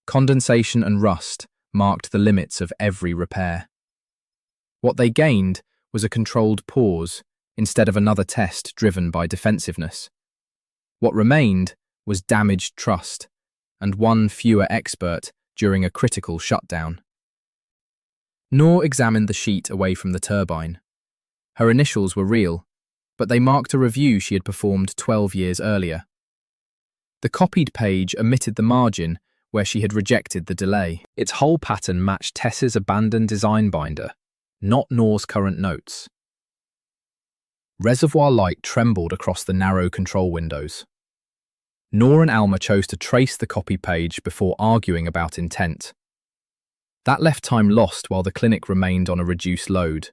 S1: Condensation and rust marked the limits of every repair. What they gained was a controlled pause instead of another test driven by defensiveness. What remained was damaged trust and one fewer expert during a critical shutdown. Noor examined the sheet away from the turbine. Her initials were real, but they marked a review she had performed 12 years earlier. The copied page omitted the margin where she had rejected the delay. Its whole pattern matched Tess's abandoned design binder, not Noor's current notes. Reservoir light trembled across the narrow control windows. Noor and Alma chose to trace the copy page before arguing about intent. That left time lost while the clinic remained on a reduced load,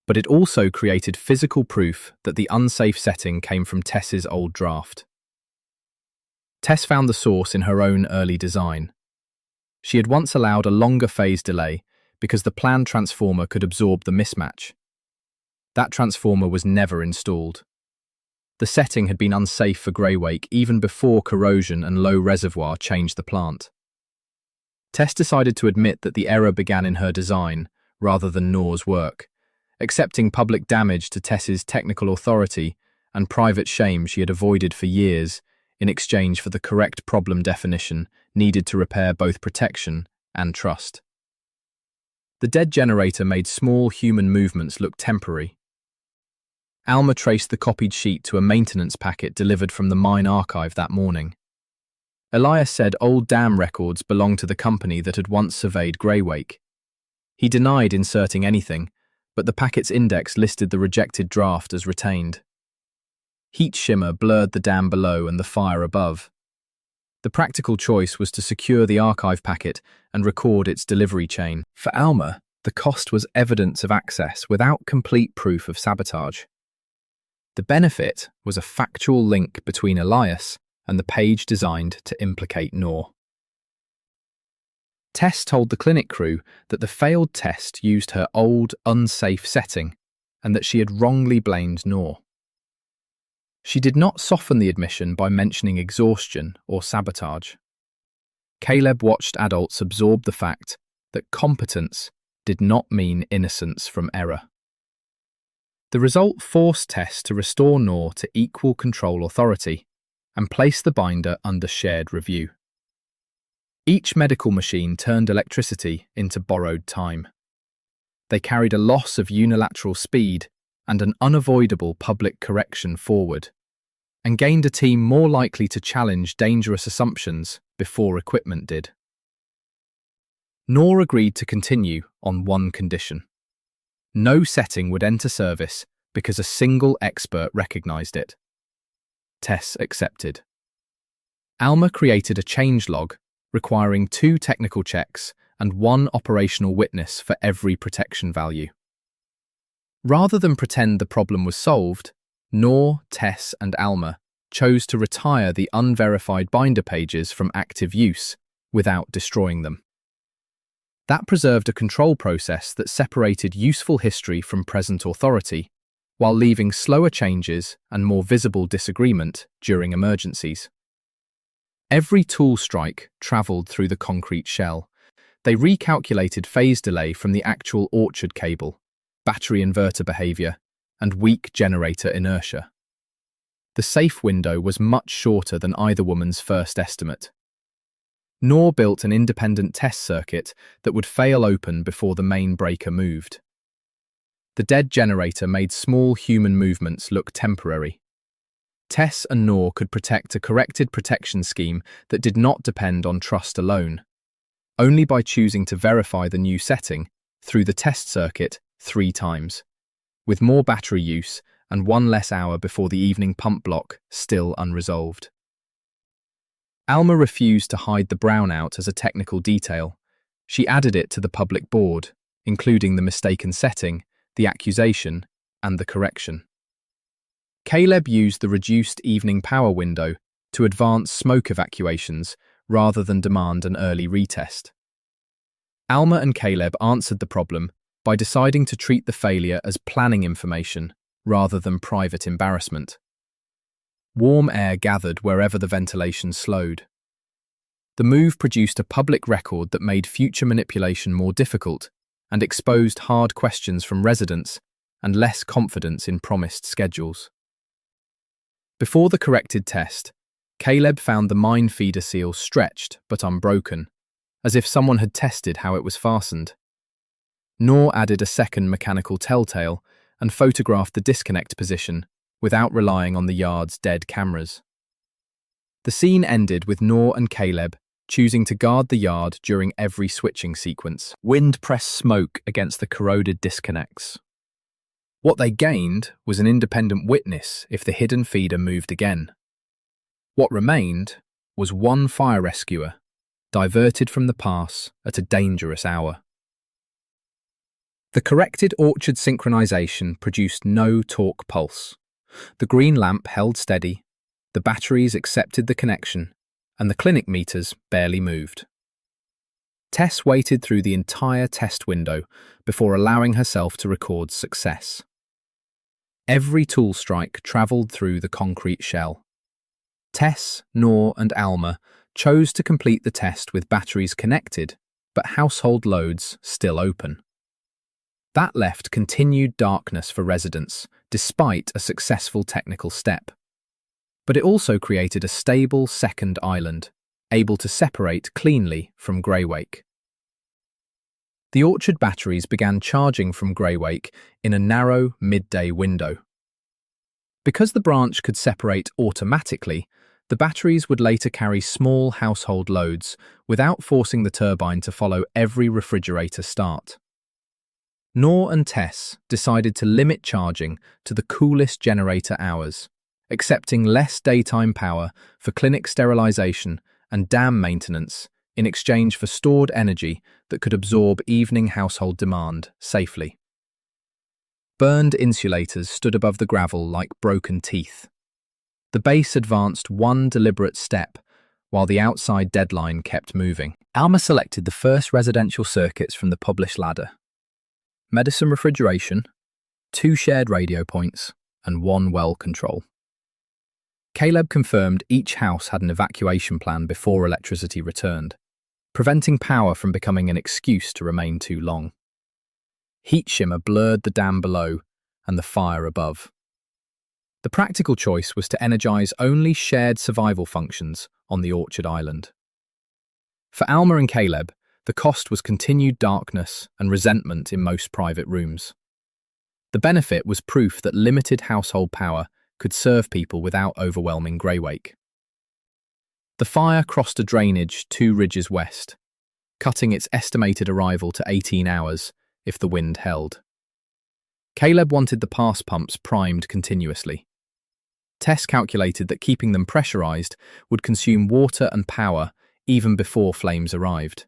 S1: but it also created physical proof that the unsafe setting came from Tess's old draft. Tess found the source in her own early design. She had once allowed a longer phase delay because the planned transformer could absorb the mismatch. That transformer was never installed. The setting had been unsafe for Greywake even before corrosion and low reservoir changed the plant. Tess decided to admit that the error began in her design rather than Noor's work, accepting public damage to Tess's technical authority and private shame she had avoided for years in exchange for the correct problem definition needed to repair both protection and trust. The dead generator made small human movements look temporary. Alma traced the copied sheet to a maintenance packet delivered from the mine archive that morning. Elias said old dam records belonged to the company that had once surveyed Greywake. He denied inserting anything, but the packet's index listed the rejected draft as retained. Heat shimmer blurred the dam below and the fire above. The practical choice was to secure the archive packet and record its delivery chain. For Alma, the cost was evidence of access without complete proof of sabotage. The benefit was a factual link between Elias and the page designed to implicate Noor. Tess told the clinic crew that the failed test used her old, unsafe setting and that she had wrongly blamed Noor. She did not soften the admission by mentioning exhaustion or sabotage. Caleb watched adults absorb the fact that competence did not mean innocence from error. The result forced Tess to restore Noor to equal control authority and place the binder under shared review. Each medical machine turned electricity into borrowed time. They carried a loss of unilateral speed and an unavoidable public correction forward, and gained a team more likely to challenge dangerous assumptions before equipment did. Noor agreed to continue on one condition. No setting would enter service because a single expert recognized it. Tess accepted. Alma created a changelog requiring 2 technical checks and 1 operational witness for every protection value. Rather than pretend the problem was solved, Noor, Tess and Alma chose to retire the unverified binder pages from active use without destroying them. That preserved a control process that separated useful history from present authority, while leaving slower changes and more visible disagreement during emergencies. Every tool strike travelled through the concrete shell. They recalculated phase delay from the actual orchard cable, battery inverter behaviour, and weak generator inertia. The safe window was much shorter than either woman's first estimate. Noor built an independent test circuit that would fail open before the main breaker moved. The dead generator made small human movements look temporary. Tess and Noor could protect a corrected protection scheme that did not depend on trust alone, only by choosing to verify the new setting through the test circuit 3 times, with more battery use and 1 less hour before the evening pump block still unresolved. Alma refused to hide the brownout as a technical detail. She added it to the public board, including the mistaken setting, the accusation, and the correction. Caleb used the reduced evening power window to advance smoke evacuations rather than demand an early retest. Alma and Caleb answered the problem by deciding to treat the failure as planning information rather than private embarrassment. Warm air gathered wherever the ventilation slowed. The move produced a public record that made future manipulation more difficult and exposed hard questions from residents and less confidence in promised schedules. Before the corrected test, Caleb found the mine feeder seal stretched but unbroken, as if someone had tested how it was fastened. Noor added a second mechanical telltale and photographed the disconnect position without relying on the yard's dead cameras. The scene ended with Noor and Caleb choosing to guard the yard during every switching sequence. Wind pressed smoke against the corroded disconnects. What they gained was an independent witness if the hidden feeder moved again. What remained was 1 fire rescuer, diverted from the pass at a dangerous hour. The corrected orchard synchronization produced no torque pulse. The green lamp held steady, the batteries accepted the connection, and the clinic meters barely moved. Tess waited through the entire test window before allowing herself to record success. Every tool strike travelled through the concrete shell. Tess, Noor and Alma chose to complete the test with batteries connected, but household loads still open. That left continued darkness for residents, despite a successful technical step. But it also created a stable second island, able to separate cleanly from Greywake. The Orchard batteries began charging from Greywake in a narrow midday window. Because the branch could separate automatically, the batteries would later carry small household loads without forcing the turbine to follow every refrigerator start. Nor and Tess decided to limit charging to the coolest generator hours, accepting less daytime power for clinic sterilisation and dam maintenance in exchange for stored energy that could absorb evening household demand safely. Burned insulators stood above the gravel like broken teeth. The base advanced one deliberate step, while the outside deadline kept moving. Alma selected the first residential circuits from the published ladder. Medicine refrigeration, 2 shared radio points, and 1 well control. Caleb confirmed each house had an evacuation plan before electricity returned, preventing power from becoming an excuse to remain too long. Heat shimmer blurred the dam below and the fire above. The practical choice was to energise only shared survival functions on the Orchard Island. For Alma and Caleb, the cost was continued darkness and resentment in most private rooms. The benefit was proof that limited household power could serve people without overwhelming Greywake. The fire crossed a drainage 2 ridges west, cutting its estimated arrival to 18 hours if the wind held. Caleb wanted the pass pumps primed continuously. Tess calculated that keeping them pressurised would consume water and power even before flames arrived.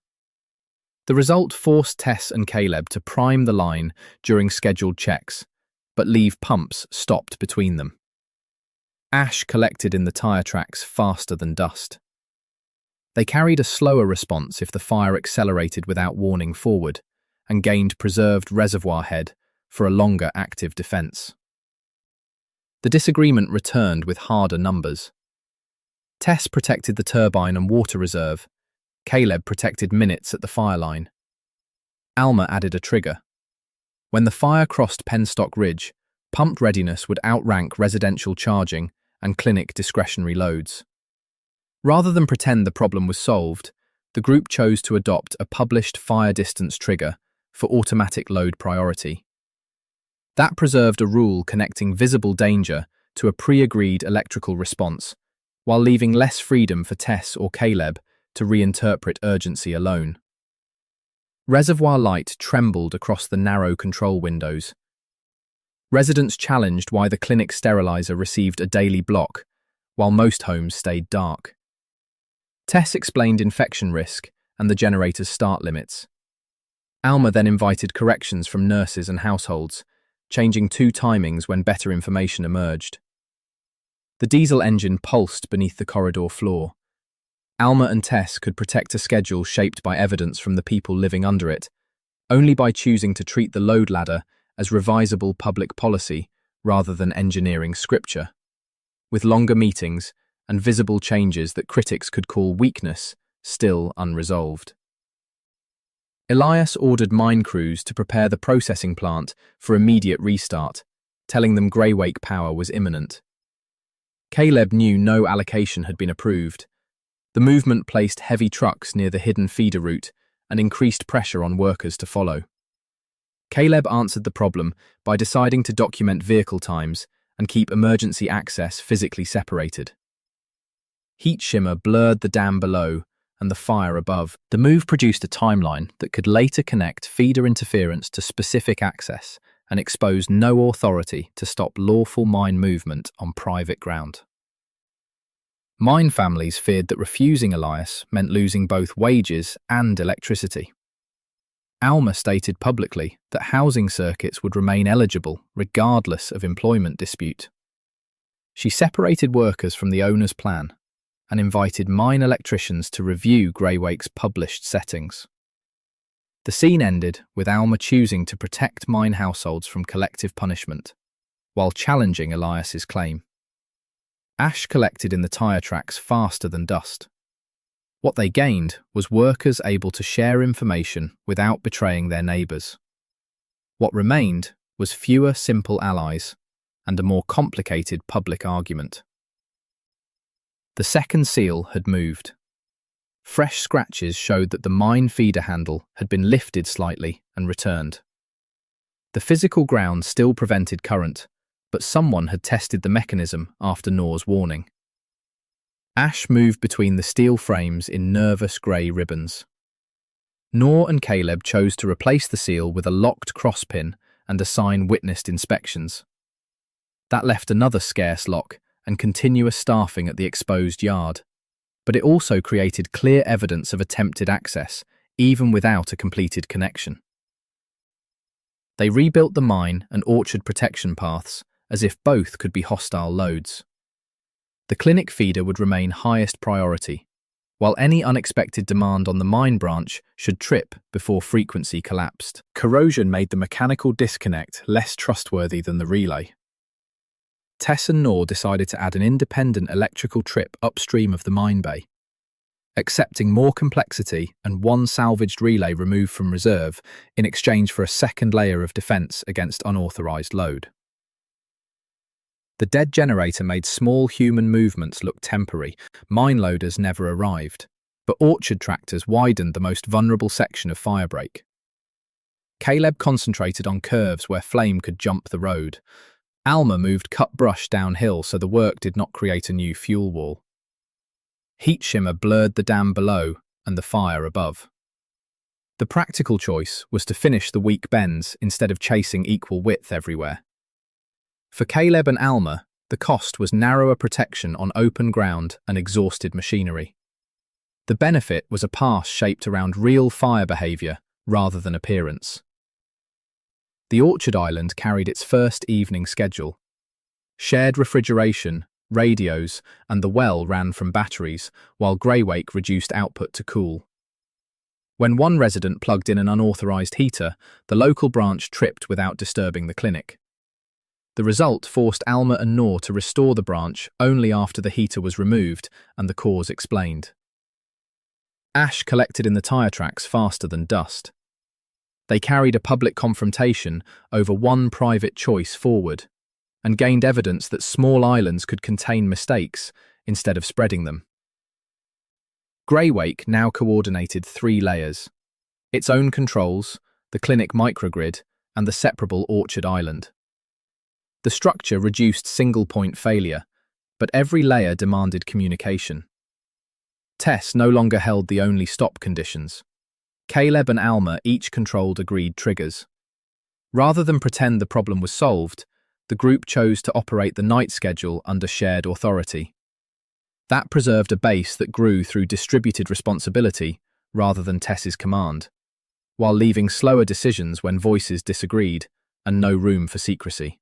S1: The result forced Tess and Caleb to prime the line during scheduled checks, but leave pumps stopped between them. Ash collected in the tyre tracks faster than dust. They carried a slower response if the fire accelerated without warning forward, and gained preserved reservoir head for a longer active defence. The disagreement returned with harder numbers. Tess protected the turbine and water reserve. Caleb protected minutes at the fire line. Alma added a trigger. When the fire crossed Penstock Ridge, pumped readiness would outrank residential charging and clinic discretionary loads. Rather than pretend the problem was solved, the group chose to adopt a published fire distance trigger for automatic load priority. That preserved a rule connecting visible danger to a pre-agreed electrical response, while leaving less freedom for Tess or Caleb to reinterpret urgency alone. Reservoir light trembled across the narrow control windows. Residents challenged why the clinic steriliser received a daily block, while most homes stayed dark. Tess explained infection risk and the generator's start limits. Alma then invited corrections from nurses and households, changing 2 timings when better information emerged. The diesel engine pulsed beneath the corridor floor. Alma and Tess could protect a schedule shaped by evidence from the people living under it, only by choosing to treat the load ladder as revisable public policy rather than engineering scripture. With longer meetings and visible changes that critics could call weakness still unresolved. Elias ordered mine crews to prepare the processing plant for immediate restart, telling them Greywake power was imminent. Caleb knew no allocation had been approved. The movement placed heavy trucks near the hidden feeder route and increased pressure on workers to follow. Caleb answered the problem by deciding to document vehicle times and keep emergency access physically separated. Heat shimmer blurred the dam below and the fire above. The move produced a timeline that could later connect feeder interference to specific access and expose no authority to stop lawful mine movement on private ground. Mine families feared that refusing Elias meant losing both wages and electricity. Alma stated publicly that housing circuits would remain eligible regardless of employment dispute. She separated workers from the owner's plan and invited mine electricians to review Greywake's published settings. The scene ended with Alma choosing to protect mine households from collective punishment, while challenging Elias's claim. Ash collected in the tyre tracks faster than dust. What they gained was workers able to share information without betraying their neighbours. What remained was fewer simple allies and a more complicated public argument. The second seal had moved. Fresh scratches showed that the mine feeder handle had been lifted slightly and returned. The physical ground still prevented current, but someone had tested the mechanism after Nor's warning. Ash moved between the steel frames in nervous grey ribbons. Nor and Caleb chose to replace the seal with a locked crosspin and assign witnessed inspections. That left another scarce lock and continuous staffing at the exposed yard, but it also created clear evidence of attempted access, even without a completed connection. They rebuilt the mine and orchard protection paths as if both could be hostile loads. The clinic feeder would remain highest priority, while any unexpected demand on the mine branch should trip before frequency collapsed. Corrosion made the mechanical disconnect less trustworthy than the relay. Tess and Nor decided to add an independent electrical trip upstream of the mine bay, accepting more complexity and one salvaged relay removed from reserve in exchange for a second layer of defence against unauthorised load. The dead generator made small human movements look temporary. Mine loaders never arrived, but orchard tractors widened the most vulnerable section of firebreak. Caleb concentrated on curves where flame could jump the road. Alma moved cut brush downhill so the work did not create a new fuel wall. Heat shimmer blurred the dam below and the fire above. The practical choice was to finish the weak bends instead of chasing equal width everywhere. For Caleb and Alma, the cost was narrower protection on open ground and exhausted machinery. The benefit was a pass shaped around real fire behaviour rather than appearance. The orchard island carried its first evening schedule. Shared refrigeration, radios, and the well ran from batteries, while Greywake reduced output to cool. When one resident plugged in an unauthorised heater, the local branch tripped without disturbing the clinic. The result forced Alma and Nor to restore the branch only after the heater was removed and the cause explained. Ash collected in the tyre tracks faster than dust. They carried a public confrontation over one private choice forward and gained evidence that small islands could contain mistakes instead of spreading them. Greywake now coordinated 3 layers: its own controls, the clinic microgrid, and the separable orchard island. The structure reduced single-point failure, but every layer demanded communication. Tess no longer held the only stop conditions. Caleb and Alma each controlled agreed triggers. Rather than pretend the problem was solved, the group chose to operate the night schedule under shared authority. That preserved a base that grew through distributed responsibility rather than Tess's command, while leaving slower decisions when voices disagreed and no room for secrecy.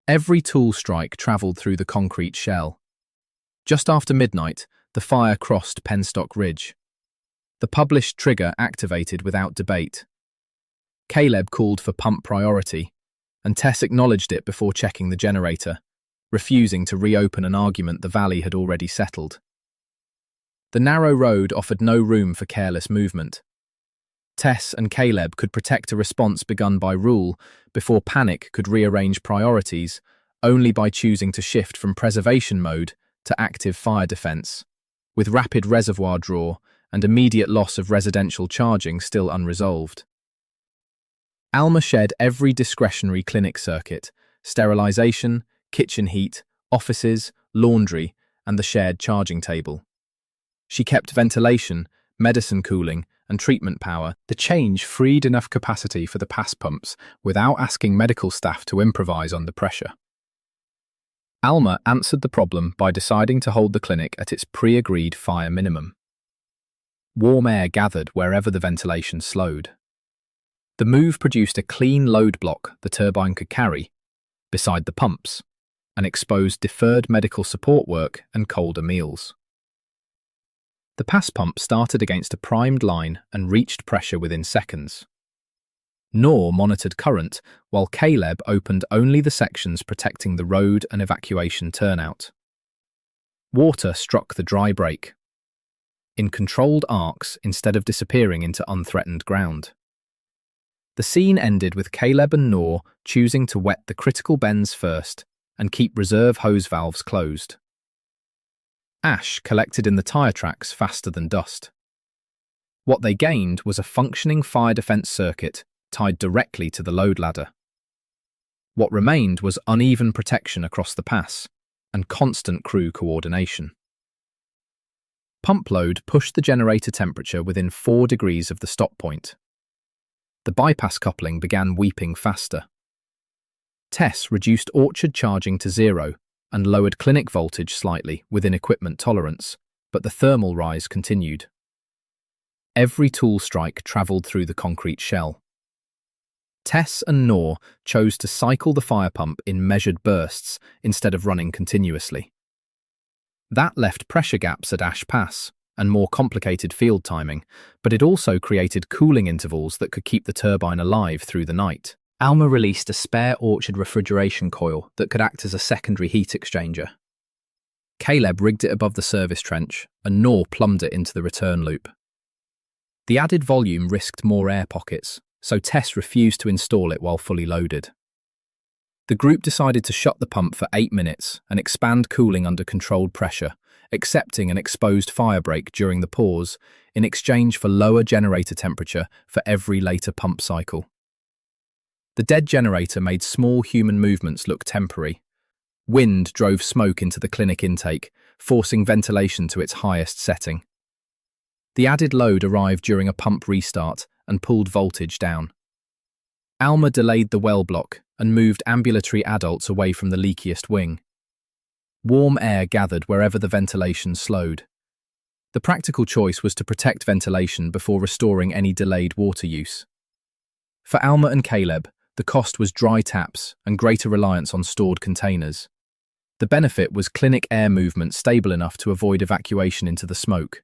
S1: Every tool strike travelled through the concrete shell. Just after midnight, the fire crossed Penstock Ridge. The published trigger activated without debate. Caleb called for pump priority, and Tess acknowledged it before checking the generator, refusing to reopen an argument the valley had already settled. The narrow road offered no room for careless movement. Tess and Caleb could protect a response begun by rule before panic could rearrange priorities, only by choosing to shift from preservation mode to active fire defence, with rapid reservoir draw and immediate loss of residential charging still unresolved. Alma shed every discretionary clinic circuit: sterilisation, kitchen heat, offices, laundry, and the shared charging table. She kept ventilation, medicine cooling, and treatment power. The change freed enough capacity for the pass pumps without asking medical staff to improvise under pressure. Alma answered the problem by deciding to hold the clinic at its pre-agreed fire minimum. Warm air gathered wherever the ventilation slowed. The move produced a clean load block the turbine could carry, beside the pumps, and exposed deferred medical support work and colder meals. The pass pump started against a primed line and reached pressure within seconds. Nor monitored current, while Caleb opened only the sections protecting the road and evacuation turnout. Water struck the dry break, in controlled arcs instead of disappearing into unthreatened ground. The scene ended with Caleb and Noor choosing to wet the critical bends first and keep reserve hose valves closed. Ash collected in the tyre tracks faster than dust. What they gained was a functioning fire defence circuit tied directly to the load ladder. What remained was uneven protection across the pass and constant crew coordination. Pump load pushed the generator temperature within 4 degrees of the stop point. The bypass coupling began weeping faster. Tess reduced orchard charging to 0 and lowered clinic voltage slightly within equipment tolerance, but the thermal rise continued. Every tool strike travelled through the concrete shell. Tess and Noor chose to cycle the fire pump in measured bursts instead of running continuously. That left pressure gaps at Ash Pass and more complicated field timing, but it also created cooling intervals that could keep the turbine alive through the night. Alma released a spare orchard refrigeration coil that could act as a secondary heat exchanger. Caleb rigged it above the service trench, and Noor plumbed it into the return loop. The added volume risked more air pockets, so Tess refused to install it while fully loaded. The group decided to shut the pump for 8 minutes and expand cooling under controlled pressure, accepting an exposed fire break during the pause in exchange for lower generator temperature for every later pump cycle. The dead generator made small human movements look temporary. Wind drove smoke into the clinic intake, forcing ventilation to its highest setting. The added load arrived during a pump restart and pulled voltage down. Alma delayed the well block and moved ambulatory adults away from the leakiest wing. Warm air gathered wherever the ventilation slowed. The practical choice was to protect ventilation before restoring any delayed water use. For Alma and Caleb, the cost was dry taps and greater reliance on stored containers. The benefit was clinic air movement stable enough to avoid evacuation into the smoke.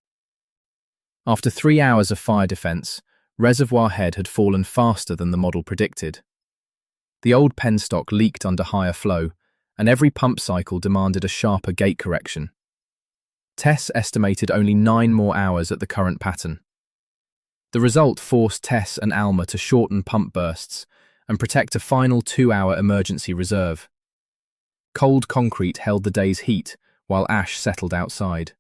S1: After 3 hours of fire defence, reservoir head had fallen faster than the model predicted. The old penstock leaked under higher flow, and every pump cycle demanded a sharper gate correction. Tess estimated only 9 more hours at the current pattern. The result forced Tess and Alma to shorten pump bursts and protect a final 2-hour emergency reserve. Cold concrete held the day's heat while ash settled outside.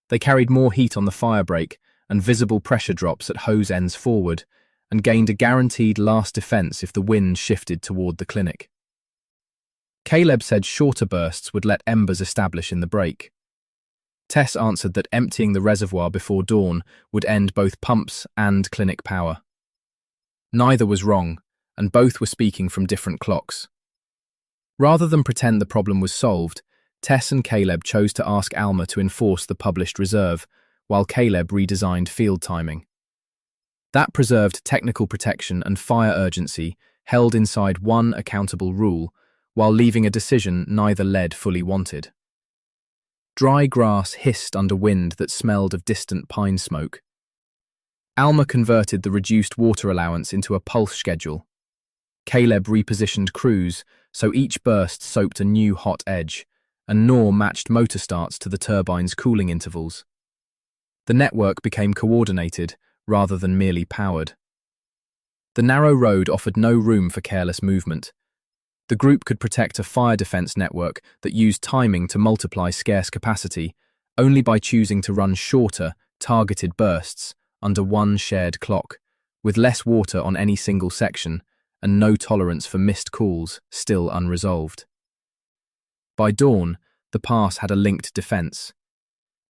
S1: They carried more heat on the fire break and visible pressure drops at hose ends forward, and gained a guaranteed last defence if the wind shifted toward the clinic. Caleb said shorter bursts would let embers establish in the break. Tess answered that emptying the reservoir before dawn would end both pumps and clinic power. Neither was wrong, and both were speaking from different clocks. Rather than pretend the problem was solved, Tess and Caleb chose to ask Alma to enforce the published reserve, while Caleb redesigned field timing. That preserved technical protection and fire urgency held inside one accountable rule, while leaving a decision neither lead fully wanted. Dry grass hissed under wind that smelled of distant pine smoke. Alma converted the reduced water allowance into a pulse schedule. Caleb repositioned crews so each burst soaked a new hot edge, and Noor matched motor starts to the turbine's cooling intervals. The network became coordinated rather than merely powered. The narrow road offered no room for careless movement. The group could protect a fire defence network that used timing to multiply scarce capacity only by choosing to run shorter, targeted bursts under one shared clock, with less water on any single section and no tolerance for missed calls still unresolved. By dawn, the pass had a linked defence.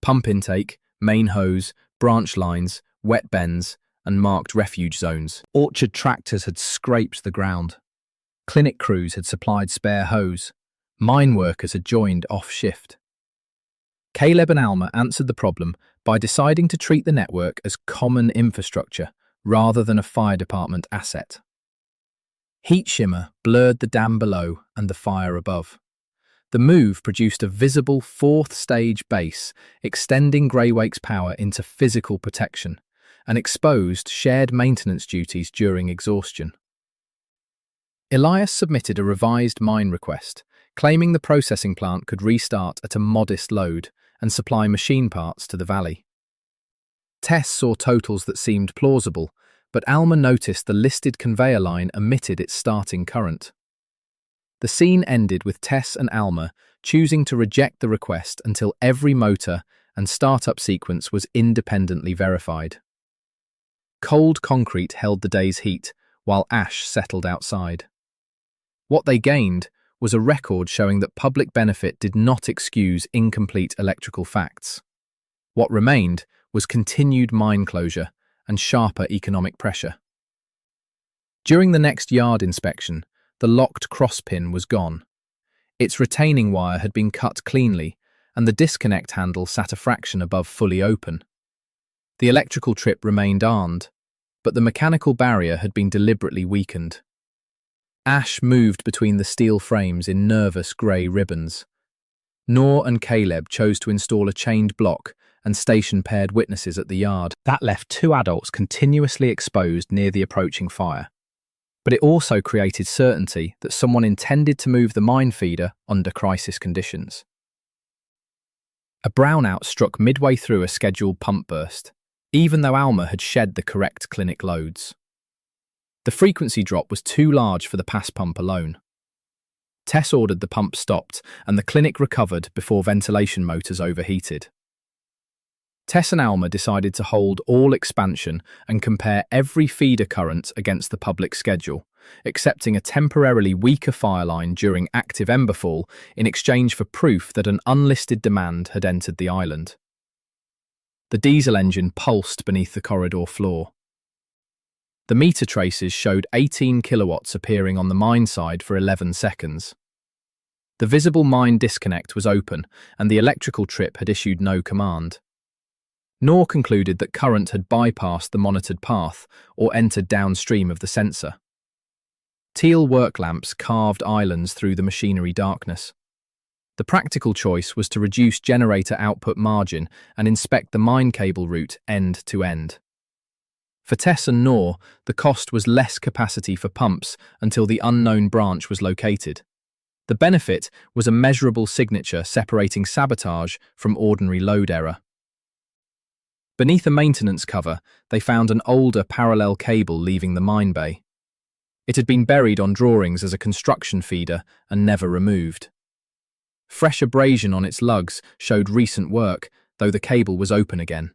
S1: Pump intake, main hose, branch lines, wet bends, and marked refuge zones. Orchard tractors had scraped the ground. Clinic crews had supplied spare hose. Mine workers had joined off-shift. Caleb and Alma answered the problem by deciding to treat the network as common infrastructure rather than a fire department asset. Heat shimmer blurred the dam below and the fire above. The move produced a visible fourth-stage base extending Greywake's power into physical protection and exposed shared maintenance duties during exhaustion. Elias submitted a revised mine request, claiming the processing plant could restart at a modest load and supply machine parts to the valley. Tess saw totals that seemed plausible, but Alma noticed the listed conveyor line emitted its starting current. The scene ended with Tess and Alma choosing to reject the request until every motor and startup sequence was independently verified. Cold concrete held the day's heat, while ash settled outside. What they gained was a record showing that public benefit did not excuse incomplete electrical facts. What remained was continued mine closure and sharper economic pressure. During the next yard inspection, the locked crosspin was gone. Its retaining wire had been cut cleanly, and the disconnect handle sat a fraction above fully open. The electrical trip remained armed, but the mechanical barrier had been deliberately weakened. Ash moved between the steel frames in nervous grey ribbons. Noor and Caleb chose to install a chained block and station paired witnesses at the yard. That left 2 adults continuously exposed near the approaching fire. But it also created certainty that someone intended to move the mine feeder under crisis conditions. A brownout struck midway through a scheduled pump burst, even though Alma had shed the correct clinic loads. The frequency drop was too large for the pass pump alone. Tess ordered the pump stopped, and the clinic recovered before ventilation motors overheated. Tess and Alma decided to hold all expansion and compare every feeder current against the public schedule, accepting a temporarily weaker fire line during active emberfall in exchange for proof that an unlisted demand had entered the island. The diesel engine pulsed beneath the corridor floor. The meter traces showed 18 kilowatts appearing on the mine side for 11 seconds. The visible mine disconnect was open, and the electrical trip had issued no command. Noor concluded that current had bypassed the monitored path or entered downstream of the sensor. Teal work lamps carved islands through the machinery darkness. The practical choice was to reduce generator output margin and inspect the mine cable route end to end. For Tess and Noor, the cost was less capacity for pumps until the unknown branch was located. The benefit was a measurable signature separating sabotage from ordinary load error. Beneath a maintenance cover, they found an older parallel cable leaving the mine bay. It had been buried on drawings as a construction feeder and never removed. Fresh abrasion on its lugs showed recent work, though the cable was open again.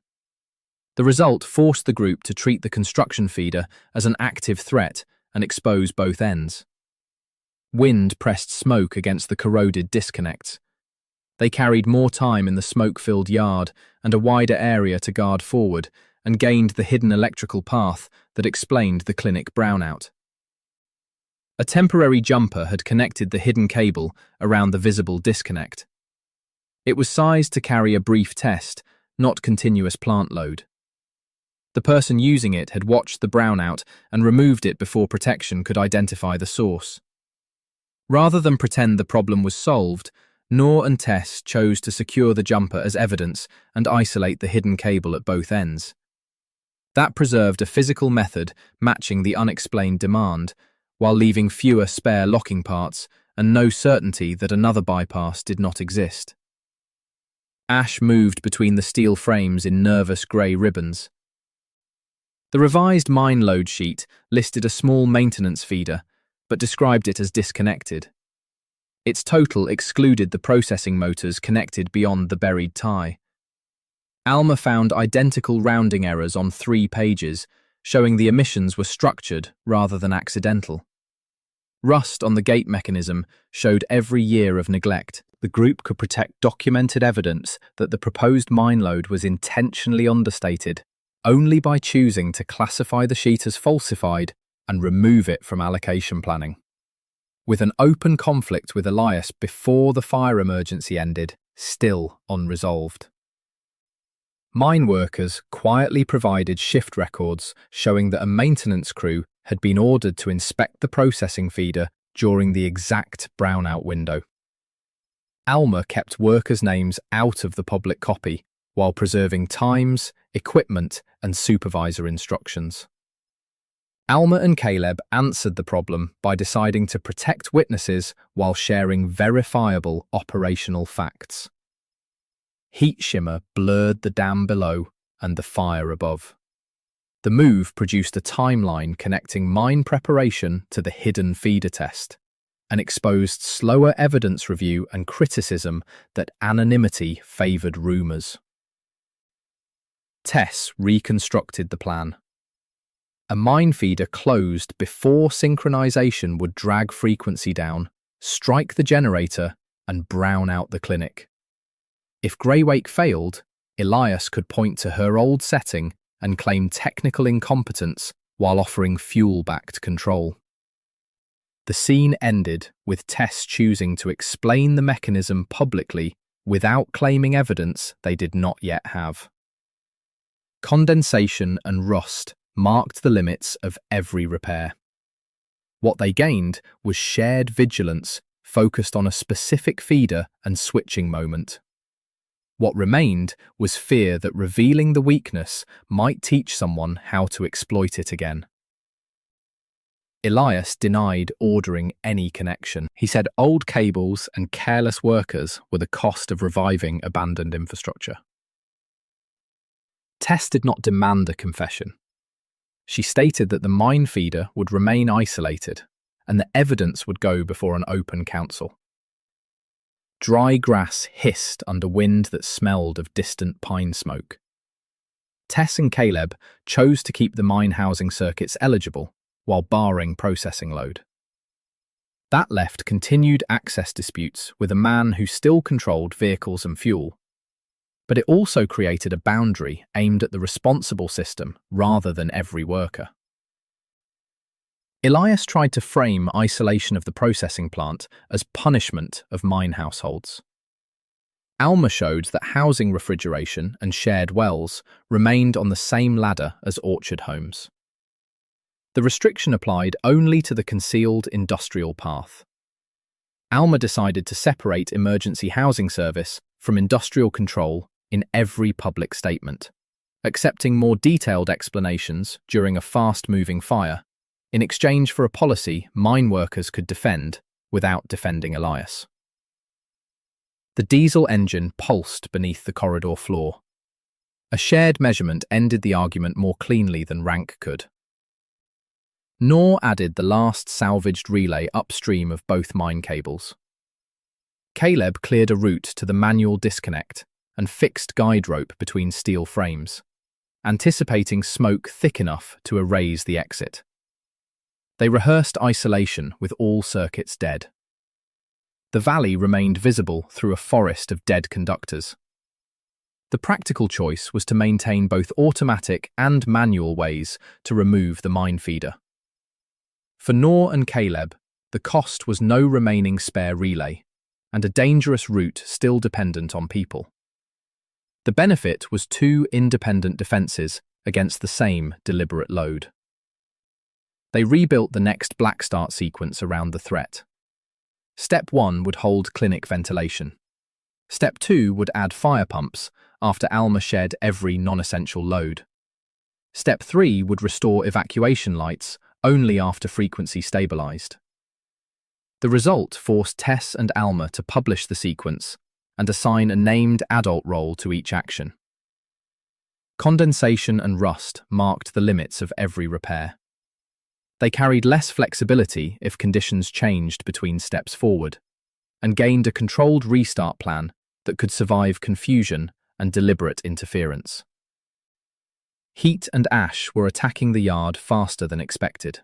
S1: The result forced the group to treat the construction feeder as an active threat and expose both ends. Wind pressed smoke against the corroded disconnects. They carried more time in the smoke-filled yard and a wider area to guard forward, and gained the hidden electrical path that explained the clinic brownout. A temporary jumper had connected the hidden cable around the visible disconnect. It was sized to carry a brief test, not continuous plant load. The person using it had watched the brownout and removed it before protection could identify the source. Rather than pretend the problem was solved, Noor and Tess chose to secure the jumper as evidence and isolate the hidden cable at both ends. That preserved a physical method matching the unexplained demand, while leaving fewer spare locking parts and no certainty that another bypass did not exist. Ash moved between the steel frames in nervous grey ribbons. The revised mine load sheet listed a small maintenance feeder, but described it as disconnected. Its total excluded the processing motors connected beyond the buried tie. Alma found identical rounding errors on 3 pages, showing the emissions were structured rather than accidental. Rust on the gate mechanism showed every year of neglect. The group could protect documented evidence that the proposed mine load was intentionally understated only by choosing to classify the sheet as falsified and remove it from allocation planning. With an open conflict with Elias before the fire emergency ended, still unresolved. Mine workers quietly provided shift records showing that a maintenance crew had been ordered to inspect the processing feeder during the exact brownout window. Alma kept workers' names out of the public copy while preserving times, equipment, and supervisor instructions. Alma and Caleb answered the problem by deciding to protect witnesses while sharing verifiable operational facts. Heat shimmer blurred the dam below and the fire above. The move produced a timeline connecting mine preparation to the hidden feeder test, and exposed slower evidence review and criticism that anonymity favoured rumours. Tess reconstructed the plan. A mine feeder closed before synchronization would drag frequency down, strike the generator, and brown out the clinic. If Greywake failed, Elias could point to her old setting and claim technical incompetence while offering fuel-backed control. The scene ended with Tess choosing to explain the mechanism publicly without claiming evidence they did not yet have. Condensation and rust marked the limits of every repair. What they gained was shared vigilance focused on a specific feeder and switching moment. What remained was fear that revealing the weakness might teach someone how to exploit it again. Elias denied ordering any connection. He said old cables and careless workers were the cost of reviving abandoned infrastructure. Tess did not demand a confession. She stated that the mine feeder would remain isolated and the evidence would go before an open council. Dry grass hissed under wind that smelled of distant pine smoke. Tess and Caleb chose to keep the mine housing circuits eligible while barring processing load. That left continued access disputes with a man who still controlled vehicles and fuel. But it also created a boundary aimed at the responsible system rather than every worker. Elias tried to frame isolation of the processing plant as punishment of mine households. Alma showed that housing refrigeration and shared wells remained on the same ladder as orchard homes. The restriction applied only to the concealed industrial path. Alma decided to separate emergency housing service from industrial control in every public statement, accepting more detailed explanations during a fast-moving fire, in exchange for a policy mine workers could defend without defending Elias. The diesel engine pulsed beneath the corridor floor. A shared measurement ended the argument more cleanly than rank could. Nor added the last salvaged relay upstream of both mine cables. Caleb cleared a route to the manual disconnect and fixed guide rope between steel frames, anticipating smoke thick enough to erase the exit. They rehearsed isolation with all circuits dead. The valley remained visible through a forest of dead conductors. The practical choice was to maintain both automatic and manual ways to remove the mine feeder. For Noor and Caleb, the cost was no remaining spare relay, and a dangerous route still dependent on people. The benefit was 2 independent defences against the same deliberate load. They rebuilt the next black start sequence around the threat. Step 1 would hold clinic ventilation. Step 2 would add fire pumps after Alma shed every non-essential load. Step 3 would restore evacuation lights only after frequency stabilized. The result forced Tess and Alma to publish the sequence and assign a named adult role to each action. Condensation and rust marked the limits of every repair. They carried less flexibility if conditions changed between steps forward, and gained a controlled restart plan that could survive confusion and deliberate interference. Heat and ash were attacking the yard faster than expected.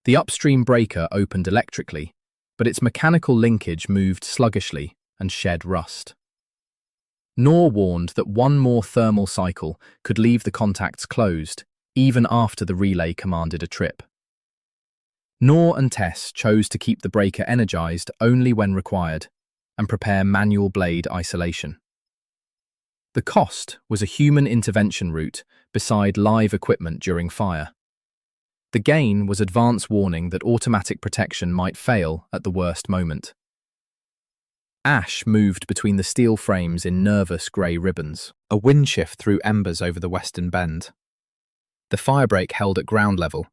S1: The upstream breaker opened electrically, but its mechanical linkage moved sluggishly and shed rust. Noor warned that one more thermal cycle could leave the contacts closed, even after the relay commanded a trip. Noor and Tess chose to keep the breaker energized only when required and prepare manual blade isolation. The cost was a human intervention route beside live equipment during fire. The gain was advance warning that automatic protection might fail at the worst moment. Ash moved between the steel frames in nervous grey ribbons. A wind shift threw embers over the western bend. The firebreak held at ground level,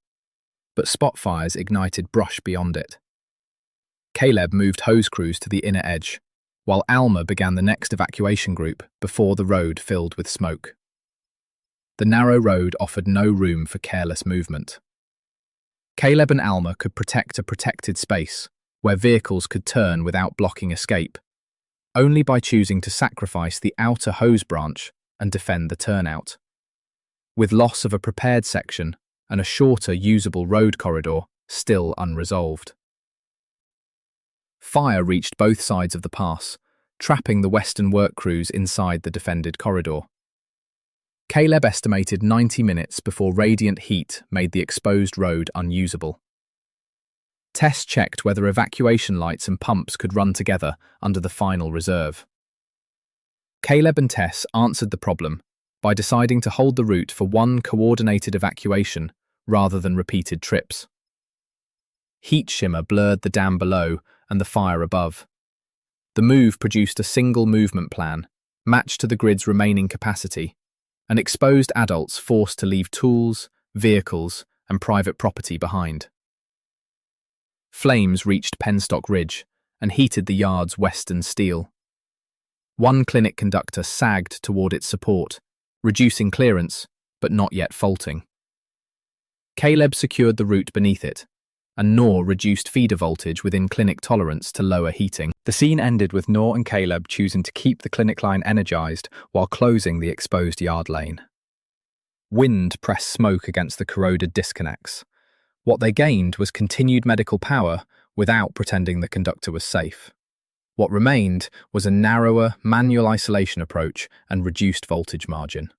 S1: but spot fires ignited brush beyond it. Caleb moved hose crews to the inner edge, while Alma began the next evacuation group before the road filled with smoke. The narrow road offered no room for careless movement. Caleb and Alma could protect a protected space, where vehicles could turn without blocking escape, only by choosing to sacrifice the outer hose branch and defend the turnout. With loss of a prepared section and a shorter usable road corridor still unresolved. Fire reached both sides of the pass, trapping the Western work crews inside the defended corridor. Caleb estimated 90 minutes before radiant heat made the exposed road unusable. Tess checked whether evacuation lights and pumps could run together under the final reserve. Caleb and Tess answered the problem by deciding to hold the route for one coordinated evacuation rather than repeated trips. Heat shimmer blurred the dam below and the fire above. The move produced a single movement plan, matched to the grid's remaining capacity, and exposed adults forced to leave tools, vehicles, and private property behind. Flames reached Penstock Ridge and heated the yard's western steel. One clinic conductor sagged toward its support, reducing clearance, but not yet faulting. Caleb secured the route beneath it, and Noor reduced feeder voltage within clinic tolerance to lower heating. The scene ended with Noor and Caleb choosing to keep the clinic line energized while closing the exposed yard lane. Wind pressed smoke against the corroded disconnects. What they gained was continued medical power without pretending the conductor was safe. What remained was a narrower, manual isolation approach and reduced voltage margin.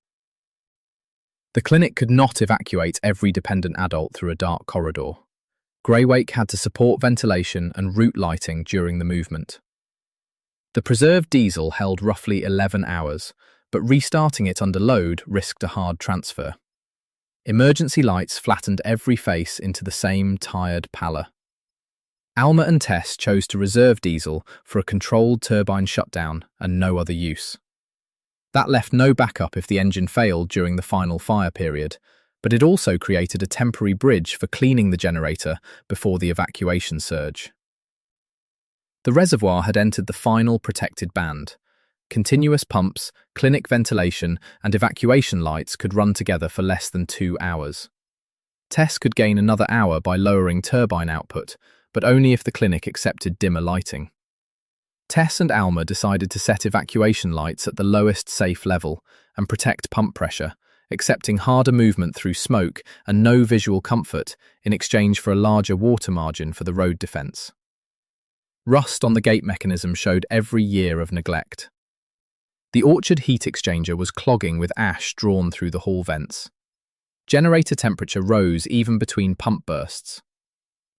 S1: The clinic could not evacuate every dependent adult through a dark corridor. Greywake had to support ventilation and route lighting during the movement. The preserved diesel held roughly 11 hours, but restarting it under load risked a hard transfer. Emergency lights flattened every face into the same tired pallor. Alma and Tess chose to reserve diesel for a controlled turbine shutdown and no other use. That left no backup if the engine failed during the final fire period, but it also created a temporary bridge for cleaning the generator before the evacuation surge. The reservoir had entered the final protected band. Continuous pumps, clinic ventilation, and evacuation lights could run together for less than 2 hours. Tess could gain another hour by lowering turbine output, but only if the clinic accepted dimmer lighting. Tess and Alma decided to set evacuation lights at the lowest safe level and protect pump pressure, accepting harder movement through smoke and no visual comfort in exchange for a larger water margin for the road defence. Rust on the gate mechanism showed every year of neglect. The orchard heat exchanger was clogging with ash drawn through the hall vents. Generator temperature rose even between pump bursts.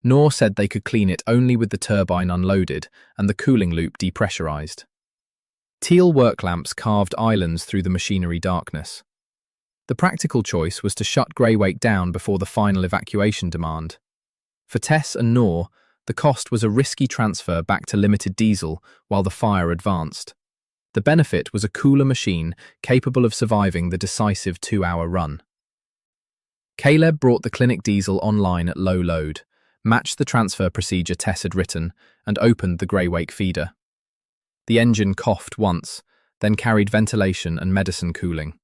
S1: Noor said they could clean it only with the turbine unloaded and the cooling loop depressurized. Teal work lamps carved islands through the machinery darkness. The practical choice was to shut Greywake down before the final evacuation demand. For Tess and Noor, the cost was a risky transfer back to limited diesel while the fire advanced. The benefit was a cooler machine capable of surviving the decisive 2-hour run. Caleb brought the clinic diesel online at low load, matched the transfer procedure Tess had written, and opened the Greywake feeder. The engine coughed once, then carried ventilation and medicine cooling.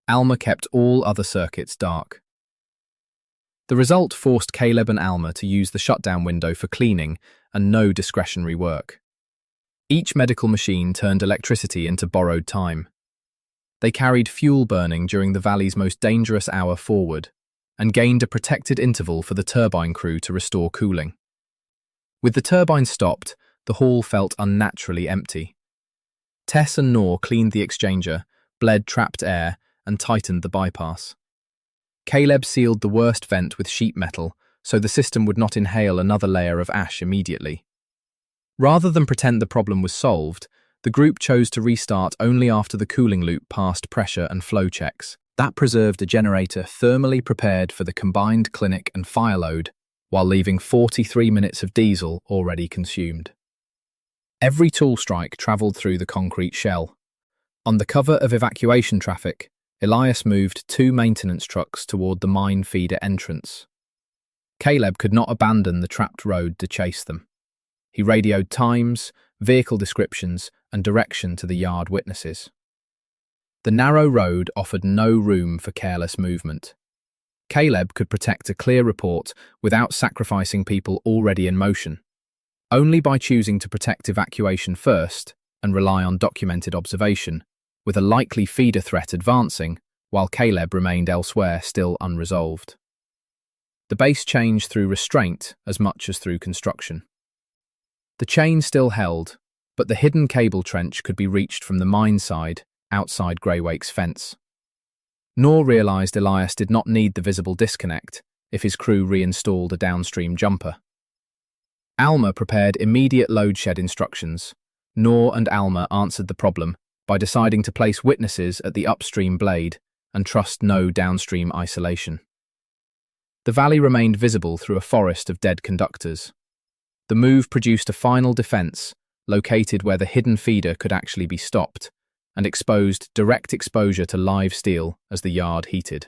S1: Alma kept all other circuits dark. The result forced Caleb and Alma to use the shutdown window for cleaning and no discretionary work. Each medical machine turned electricity into borrowed time. They carried fuel burning during the valley's most dangerous hour forward and gained a protected interval for the turbine crew to restore cooling. With the turbine stopped, the hall felt unnaturally empty. Tess and Noor cleaned the exchanger, bled trapped air, and tightened the bypass. Caleb sealed the worst vent with sheet metal so the system would not inhale another layer of ash immediately. Rather than pretend the problem was solved, the group chose to restart only after the cooling loop passed pressure and flow checks. That preserved a generator thermally prepared for the combined clinic and fire load, while leaving 43 minutes of diesel already consumed. Every tool strike travelled through the concrete shell. On the cover of evacuation traffic, Elias moved 2 maintenance trucks toward the mine feeder entrance. Caleb could not abandon the trapped road to chase them. He radioed times, vehicle descriptions, and direction to the yard witnesses. The narrow road offered no room for careless movement. Caleb could protect a clear report without sacrificing people already in motion. Only by choosing to protect evacuation first and rely on documented observation, with a likely feeder threat advancing, while Caleb remained elsewhere still unresolved. The base changed through restraint as much as through construction. The chain still held, but the hidden cable trench could be reached from the mine side, outside Greywake's fence. Nor realised Elias did not need the visible disconnect if his crew reinstalled a downstream jumper. Alma prepared immediate load shed instructions. Nor and Alma answered the problem by deciding to place witnesses at the upstream blade and trust no downstream isolation. The valley remained visible through a forest of dead conductors. The move produced a final defence, located where the hidden feeder could actually be stopped, and exposed direct exposure to live steel as the yard heated.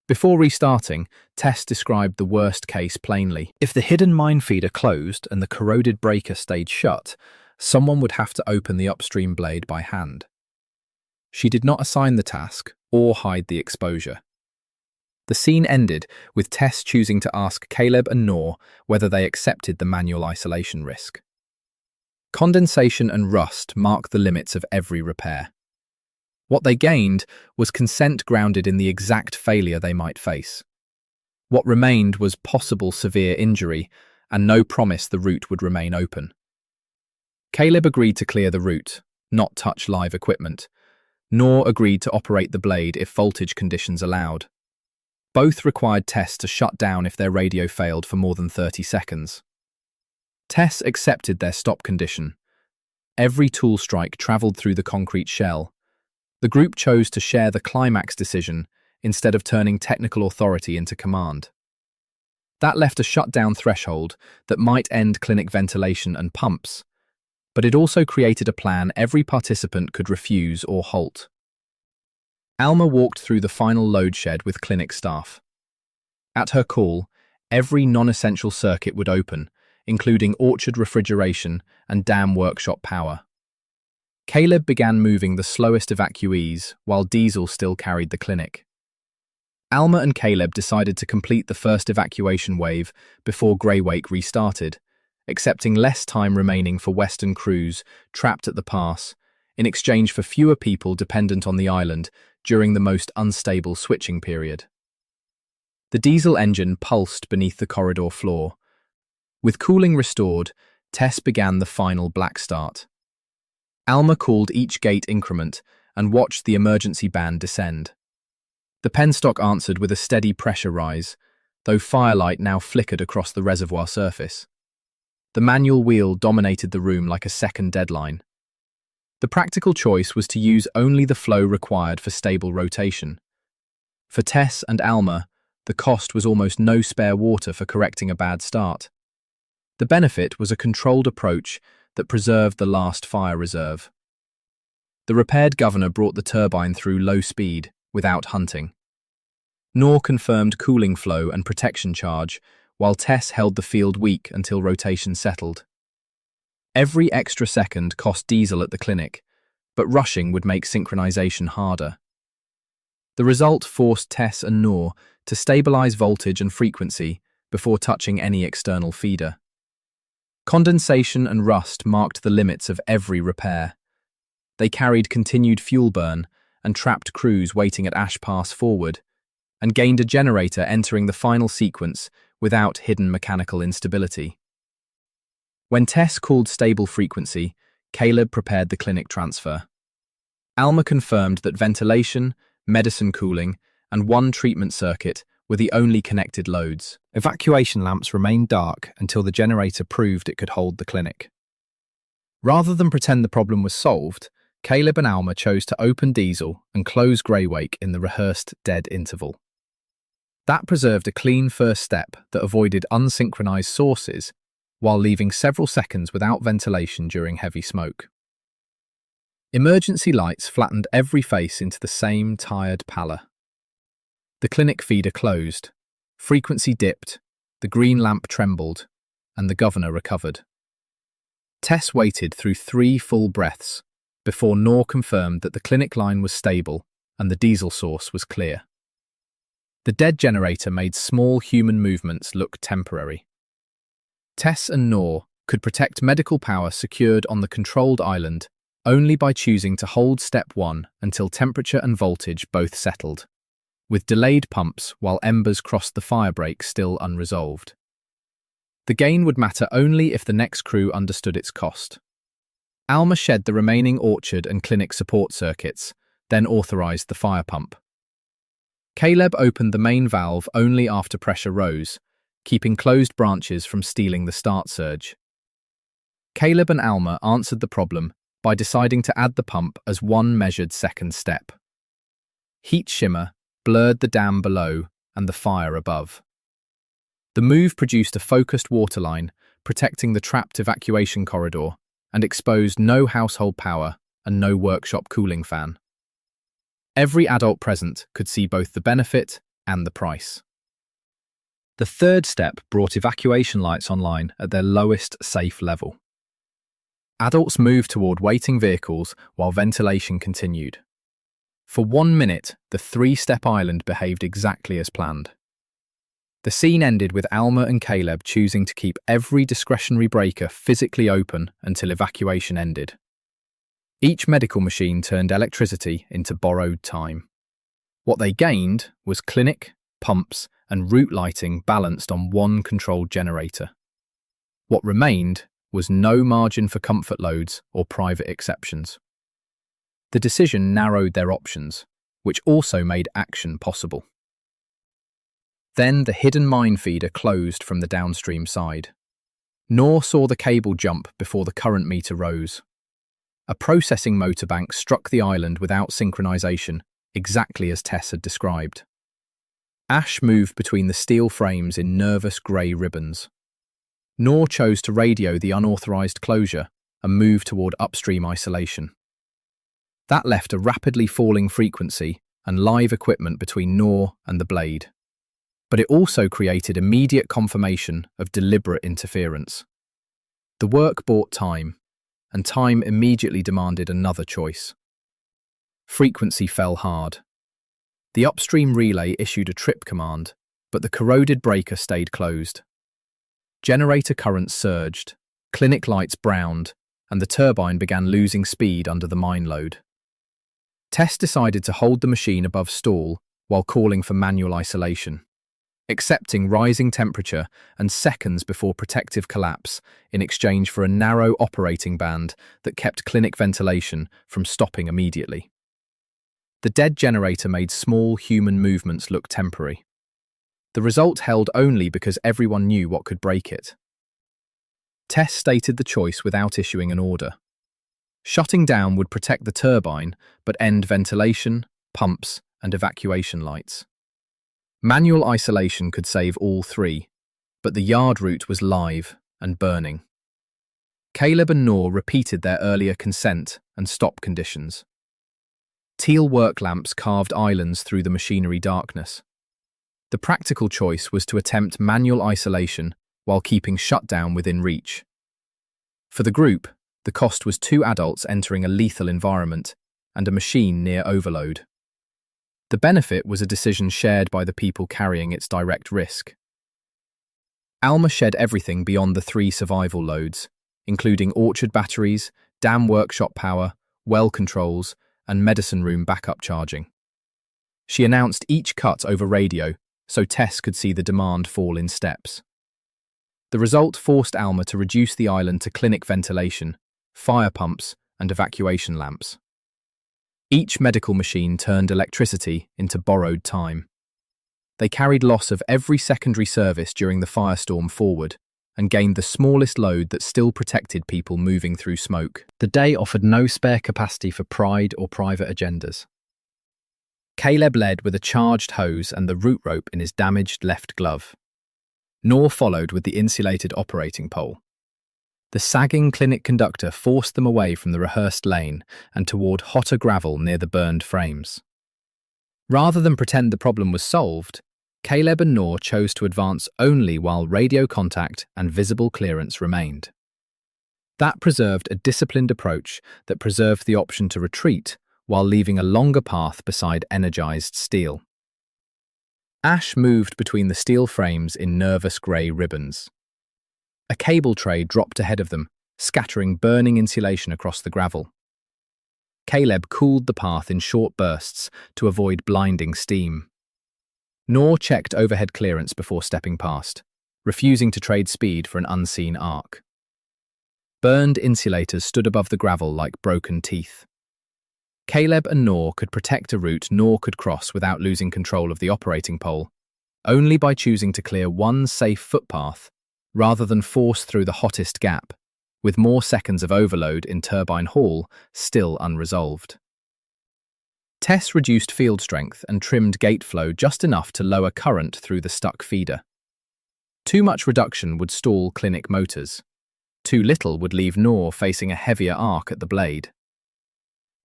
S1: Before restarting, Tess described the worst case plainly. If the hidden mine feeder closed and the corroded breaker stayed shut, someone would have to open the upstream blade by hand. She did not assign the task or hide the exposure. The scene ended with Tess choosing to ask Caleb and Nor whether they accepted the manual isolation risk. Condensation and rust marked the limits of every repair. What they gained was consent grounded in the exact failure they might face. What remained was possible severe injury and no promise the route would remain open. Caleb agreed to clear the route, not touch live equipment. Nor agreed to operate the blade if voltage conditions allowed. Both required Tess to shut down if their radio failed for more than 30 seconds. Tess accepted their stop condition. Every tool strike travelled through the concrete shell. The group chose to share the climax decision instead of turning technical authority into command. That left a shutdown threshold that might end clinic ventilation and pumps, but it also created a plan every participant could refuse or halt. Alma walked through the final load shed with clinic staff. At her call, every non-essential circuit would open, including orchard refrigeration and dam workshop power. Caleb began moving the slowest evacuees while Diesel still carried the clinic. Alma and Caleb decided to complete the first evacuation wave before Greywake restarted, accepting less time remaining for Western crews trapped at the pass in exchange for fewer people dependent on the island during the most unstable switching period. The diesel engine pulsed beneath the corridor floor. With cooling restored, Tess began the final black start. Alma called each gate increment and watched the emergency band descend. The penstock answered with a steady pressure rise, though firelight now flickered across the reservoir surface. The manual wheel dominated the room like a second deadline. The practical choice was to use only the flow required for stable rotation. For Tess and Alma, the cost was almost no spare water for correcting a bad start. The benefit was a controlled approach that preserved the last fire reserve. The repaired governor brought the turbine through low speed, without hunting. Nor confirmed cooling flow and protection charge, while Tess held the field weak until rotation settled. Every extra second cost diesel at the clinic, but rushing would make synchronization harder. The result forced Tess and Nor to stabilize voltage and frequency before touching any external feeder. Condensation and rust marked the limits of every repair. They carried continued fuel burn and trapped crews waiting at Ash Pass forward, and gained a generator entering the final sequence without hidden mechanical instability. When Tess called stable frequency, Caleb prepared the clinic transfer. Alma confirmed that ventilation, medicine cooling, and one treatment circuit were the only connected loads. Evacuation lamps remained dark until the generator proved it could hold the clinic. Rather than pretend the problem was solved, Caleb and Alma chose to open diesel and close Greywake in the rehearsed dead interval. That preserved a clean first step that avoided unsynchronized sources while leaving several seconds without ventilation during heavy smoke. Emergency lights flattened every face into the same tired pallor. The clinic feeder closed, frequency dipped, the green lamp trembled, and the governor recovered. Tess waited through 3 full breaths, before Noor confirmed that the clinic line was stable and the diesel source was clear. The dead generator made small human movements look temporary. Tess and Noor could protect medical power secured on the controlled island only by choosing to hold step 1 until temperature and voltage both settled, with delayed pumps while embers crossed the firebreak still unresolved. The gain would matter only if the next crew understood its cost. Alma shed the remaining orchard and clinic support circuits, then authorized the fire pump. Caleb opened the main valve only after pressure rose, keeping closed branches from stealing the start surge. Caleb and Alma answered the problem by deciding to add the pump as one measured second step. Heat shimmer blurred the dam below and the fire above. The move produced a focused waterline, protecting the trapped evacuation corridor, and exposed no household power and no workshop cooling fan. Every adult present could see both the benefit and the price. The third step brought evacuation lights online at their lowest safe level. Adults moved toward waiting vehicles while ventilation continued. For 1 minute, the 3-step island behaved exactly as planned. The scene ended with Alma and Caleb choosing to keep every discretionary breaker physically open until evacuation ended. Each medical machine turned electricity into borrowed time. What they gained was clinic, pumps, and route lighting balanced on one controlled generator. What remained was no margin for comfort loads or private exceptions. The decision narrowed their options, which also made action possible. Then the hidden mine feeder closed from the downstream side. Noor saw the cable jump before the current meter rose. A processing motor bank struck the island without synchronization, exactly as Tess had described. Ash moved between the steel frames in nervous grey ribbons. Noor chose to radio the unauthorized closure and move toward upstream isolation. That left a rapidly falling frequency and live equipment between Noor and the blade. But it also created immediate confirmation of deliberate interference. The work bought time, and time immediately demanded another choice. Frequency fell hard. The upstream relay issued a trip command, but the corroded breaker stayed closed. Generator currents surged, clinic lights browned, and the turbine began losing speed under the mine load. Tess decided to hold the machine above stall while calling for manual isolation, accepting rising temperature and seconds before protective collapse in exchange for a narrow operating band that kept clinic ventilation from stopping immediately. The dead generator made small human movements look temporary. The result held only because everyone knew what could break it. Tess stated the choice without issuing an order. Shutting down would protect the turbine, but end ventilation, pumps, and evacuation lights. Manual isolation could save all three, but the yard route was live and burning. Caleb and Noor repeated their earlier consent and stop conditions. Teal work lamps carved islands through the machinery darkness. The practical choice was to attempt manual isolation while keeping shutdown within reach. For the group, the cost was 2 adults entering a lethal environment and a machine near overload. The benefit was a decision shared by the people carrying its direct risk. Alma shed everything beyond the 3 survival loads, including orchard batteries, dam workshop power, well controls, and medicine room backup charging. She announced each cut over radio so Tess could see the demand fall in steps. The result forced Alma to reduce the island to clinic ventilation, fire pumps, and evacuation lamps. Each medical machine turned electricity into borrowed time. They carried loss of every secondary service during the firestorm forward and gained the smallest load that still protected people moving through smoke. The day offered no spare capacity for pride or private agendas. Caleb led with a charged hose and the route rope in his damaged left glove. Noor followed with the insulated operating pole. The sagging clinic conductor forced them away from the rehearsed lane and toward hotter gravel near the burned frames. Rather than pretend the problem was solved, Caleb and Noor chose to advance only while radio contact and visible clearance remained. That preserved a disciplined approach that preserved the option to retreat while leaving a longer path beside energized steel. Ash moved between the steel frames in nervous grey ribbons. A cable tray dropped ahead of them, scattering burning insulation across the gravel. Caleb cooled the path in short bursts to avoid blinding steam. Nor checked overhead clearance before stepping past, refusing to trade speed for an unseen arc. Burned insulators stood above the gravel like broken teeth. Caleb and Nor could protect a route Nor could cross without losing control of the operating pole, only by choosing to clear one safe footpath rather than force through the hottest gap, with more seconds of overload in Turbine Hall still unresolved. Tess reduced field strength and trimmed gate flow just enough to lower current through the stuck feeder. Too much reduction would stall clinic motors. Too little would leave Nor facing a heavier arc at the blade.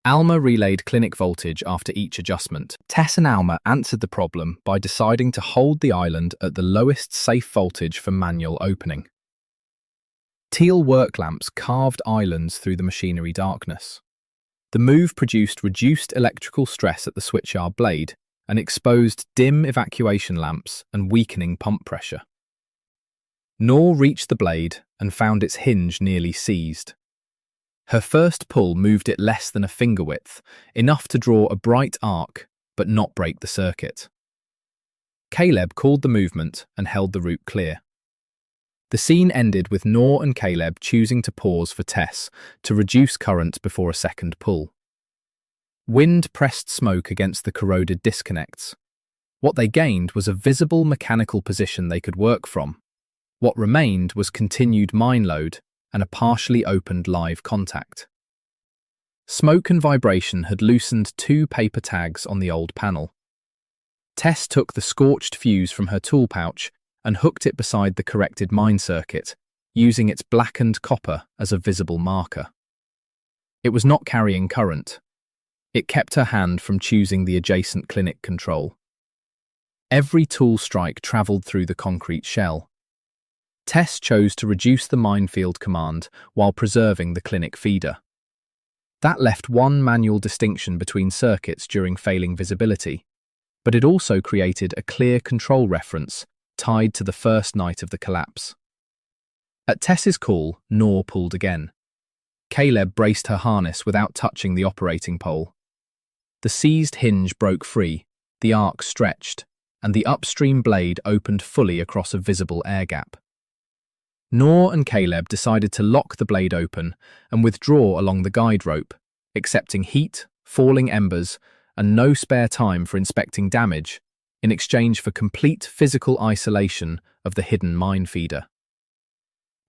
S1: Alma relayed clinic voltage after each adjustment. Tess and Alma answered the problem by deciding to hold the island at the lowest safe voltage for manual opening. Teal work lamps carved islands through the machinery darkness. The move produced reduced electrical stress at the switchyard blade and exposed dim evacuation lamps and weakening pump pressure. Nor reached the blade and found its hinge nearly seized. Her first pull moved it less than a finger width, enough to draw a bright arc, but not break the circuit. Caleb called the movement and held the route clear. The scene ended with Nor and Caleb choosing to pause for Tess to reduce current before a second pull. Wind pressed smoke against the corroded disconnects. What they gained was a visible mechanical position they could work from. What remained was continued mine load and a partially opened live contact. Smoke and vibration had loosened 2 paper tags on the old panel. Tess took the scorched fuse from her tool pouch and hooked it beside the corrected mine circuit, using its blackened copper as a visible marker. It was not carrying current. It kept her hand from choosing the adjacent clinic control. Every tool strike travelled through the concrete shell. Tess chose to reduce the minefield command while preserving the clinic feeder. That left one manual distinction between circuits during failing visibility, but it also created a clear control reference tied to the first night of the collapse. At Tess's call, Nor pulled again. Caleb braced her harness without touching the operating pole. The seized hinge broke free, the arc stretched, and the upstream blade opened fully across a visible air gap. Nor and Caleb decided to lock the blade open and withdraw along the guide rope, accepting heat, falling embers, and no spare time for inspecting damage, in exchange for complete physical isolation of the hidden mine feeder.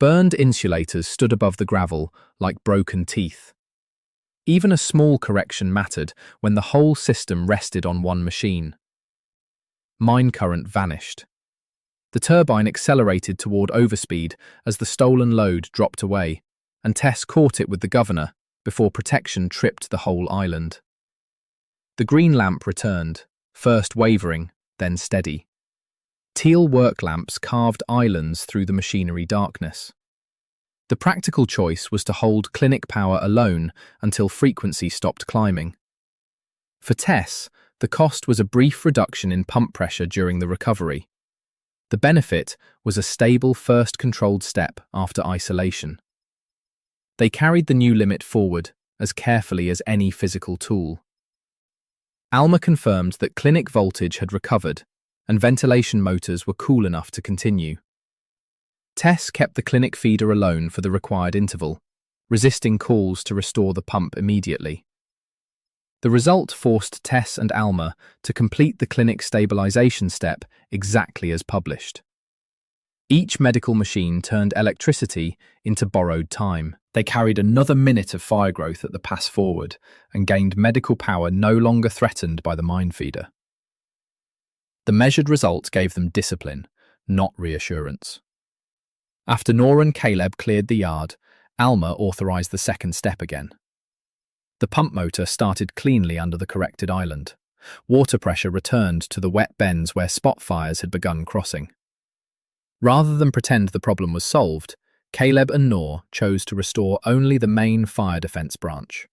S1: Burned insulators stood above the gravel like broken teeth. Even a small correction mattered when the whole system rested on one machine. Mine current vanished. The turbine accelerated toward overspeed as the stolen load dropped away, and Tess caught it with the governor before protection tripped the whole island. The green lamp returned, first wavering, then steady. Teal work lamps carved islands through the machinery darkness. The practical choice was to hold clinic power alone until frequency stopped climbing. For Tess, the cost was a brief reduction in pump pressure during the recovery. The benefit was a stable first controlled step after isolation. They carried the new limit forward as carefully as any physical tool. Alma confirmed that clinic voltage had recovered and ventilation motors were cool enough to continue. Tess kept the clinic feeder alone for the required interval, resisting calls to restore the pump immediately. The result forced Tess and Alma to complete the clinic stabilization step exactly as published. Each medical machine turned electricity into borrowed time. They carried another minute of fire growth at the pass forward and gained medical power no longer threatened by the mine feeder. The measured result gave them discipline, not reassurance. After Nora and Caleb cleared the yard, Alma authorized the second step again. The pump motor started cleanly under the corrected island. Water pressure returned to the wet bends where spot fires had begun crossing. Rather than pretend the problem was solved, Caleb and Noor chose to restore only the main fire defense branch.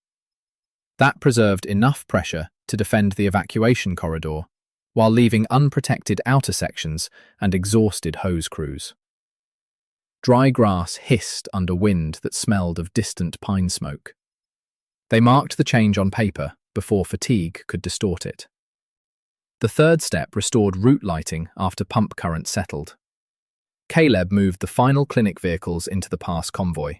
S1: That preserved enough pressure to defend the evacuation corridor, while leaving unprotected outer sections and exhausted hose crews. Dry grass hissed under wind that smelled of distant pine smoke. They marked the change on paper before fatigue could distort it. The third step restored route lighting after pump current settled. Caleb moved the final clinic vehicles into the pass convoy.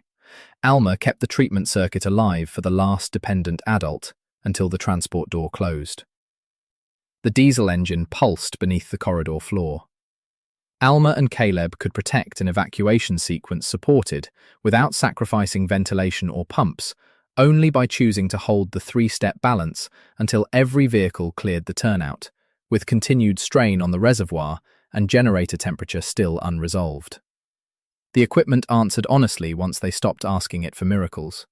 S1: Alma kept the treatment circuit alive for the last dependent adult until the transport door closed. The diesel engine pulsed beneath the corridor floor. Alma and Caleb could protect an evacuation sequence supported, without sacrificing ventilation or pumps, only by choosing to hold the three-step balance until every vehicle cleared the turnout, with continued strain on the reservoir and generator temperature still unresolved. The equipment answered honestly once they stopped asking it for miracles.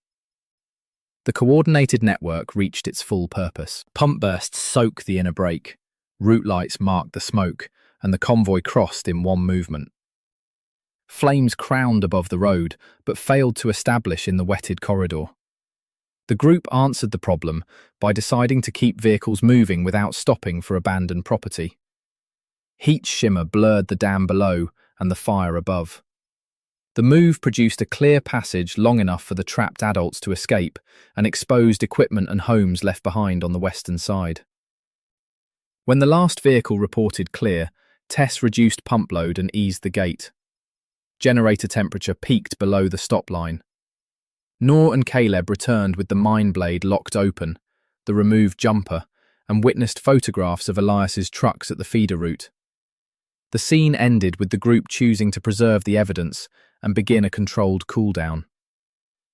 S1: The coordinated network reached its full purpose. Pump bursts soaked the inner break, route lights marked the smoke, and the convoy crossed in one movement. Flames crowned above the road, but failed to establish in the wetted corridor. The group answered the problem by deciding to keep vehicles moving without stopping for abandoned property. Heat shimmer blurred the dam below and the fire above. The move produced a clear passage long enough for the trapped adults to escape and exposed equipment and homes left behind on the western side. When the last vehicle reported clear, Tess reduced pump load and eased the gate. Generator temperature peaked below the stop line. Noor and Caleb returned with the mine blade locked open, the removed jumper, and witnessed photographs of Elias's trucks at the feeder route. The scene ended with the group choosing to preserve the evidence and begin a controlled cool-down.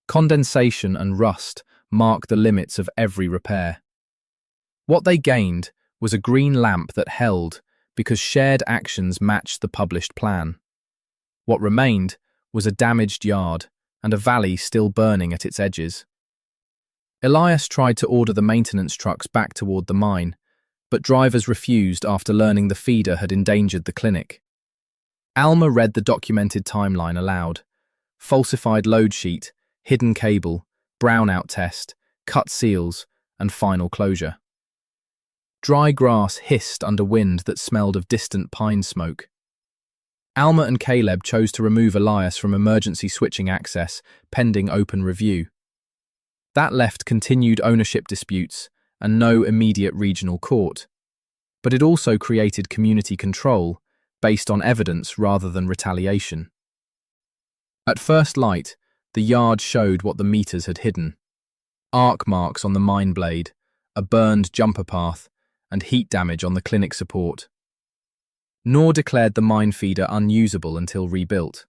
S1: Condensation and rust marked the limits of every repair. What they gained was a green lamp that held because shared actions matched the published plan. What remained was a damaged yard and a valley still burning at its edges. Elias tried to order the maintenance trucks back toward the mine, but drivers refused after learning the feeder had endangered the clinic. Alma read the documented timeline aloud: falsified load sheet, hidden cable, brownout test, cut seals, and final closure. Dry grass hissed under wind that smelled of distant pine smoke. Alma and Caleb chose to remove Elias from emergency switching access, pending open review. That left continued ownership disputes and no immediate regional court. But it also created community control, based on evidence rather than retaliation. At first light, the yard showed what the meters had hidden: arc marks on the mine blade, a burned jumper path, and heat damage on the clinic support. Noor declared the mine feeder unusable until rebuilt.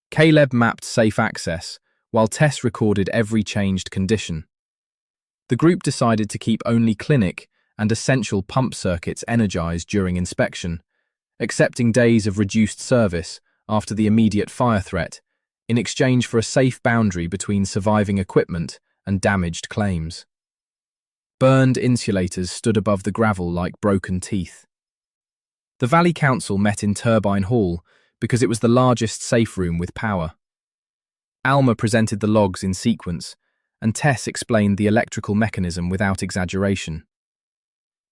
S1: Caleb mapped safe access, while Tess recorded every changed condition. The group decided to keep only clinic and essential pump circuits energized during inspection, accepting days of reduced service after the immediate fire threat, in exchange for a safe boundary between surviving equipment and damaged claims. Burned insulators stood above the gravel like broken teeth. The Valley Council met in Turbine Hall because it was the largest safe room with power. Alma presented the logs in sequence, and Tess explained the electrical mechanism without exaggeration.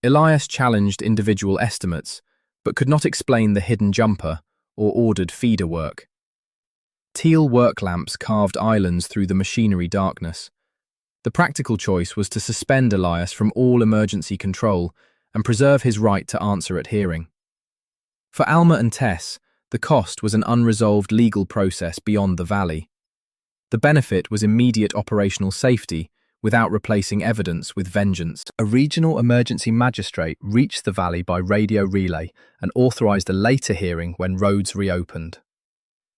S1: Elias challenged individual estimates, but could not explain the hidden jumper or ordered feeder work. Teal work lamps carved islands through the machinery darkness. The practical choice was to suspend Elias from all emergency control and preserve his right to answer at hearing. For Alma and Tess, the cost was an unresolved legal process beyond the valley. The benefit was immediate operational safety without replacing evidence with vengeance. A regional emergency magistrate reached the valley by radio relay and authorized a later hearing when roads reopened.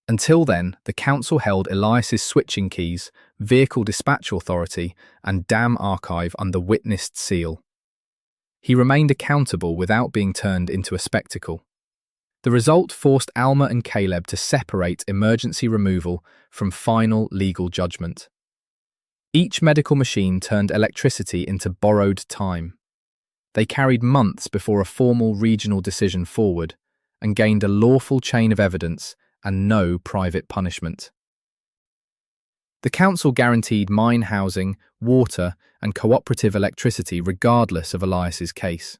S1: Until then, the council held Elias's switching keys, vehicle dispatch authority, and dam archive under witnessed seal. He remained accountable without being turned into a spectacle. The result forced Alma and Caleb to separate emergency removal from final legal judgment. Each medical machine turned electricity into borrowed time. They carried months before a formal regional decision forward and gained a lawful chain of evidence and no private punishment. The council guaranteed mine housing, water, and cooperative electricity regardless of Elias's case.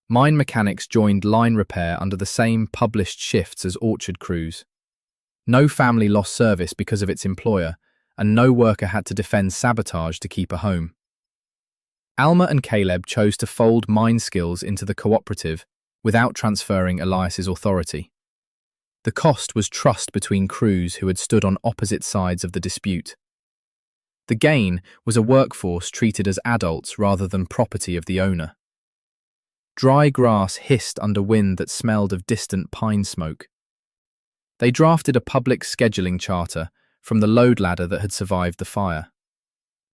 S1: Mine mechanics joined line repair under the same published shifts as orchard crews. No family lost service because of its employer, and no worker had to defend sabotage to keep a home. Alma and Caleb chose to fold mine skills into the cooperative without transferring Elias's authority. The cost was trust between crews who had stood on opposite sides of the dispute. The gain was a workforce treated as adults rather than property of the owner. Dry grass hissed under wind that smelled of distant pine smoke. They drafted a public scheduling charter from the load ladder that had survived the fire.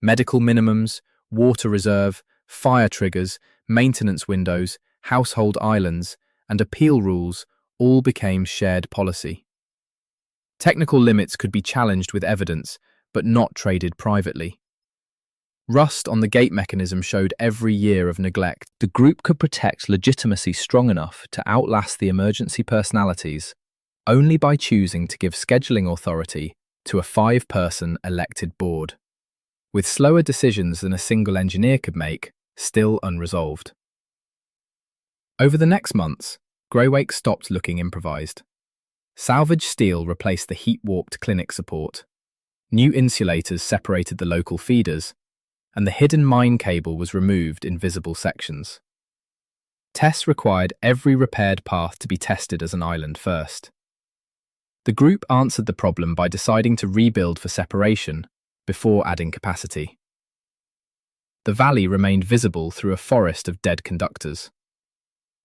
S1: Medical minimums, water reserve, fire triggers, maintenance windows, household islands, and appeal rules all became shared policy. Technical limits could be challenged with evidence, but not traded privately. Rust on the gate mechanism showed every year of neglect. The group could protect legitimacy strong enough to outlast the emergency personalities only by choosing to give scheduling authority to a 5-person elected board, with slower decisions than a single engineer could make still unresolved. Over the next months, Greywake stopped looking improvised. Salvaged steel replaced the heat-warped clinic support. New insulators separated the local feeders, and the hidden mine cable was removed in visible sections. Tess required every repaired path to be tested as an island first. The group answered the problem by deciding to rebuild for separation before adding capacity. The valley remained visible through a forest of dead conductors.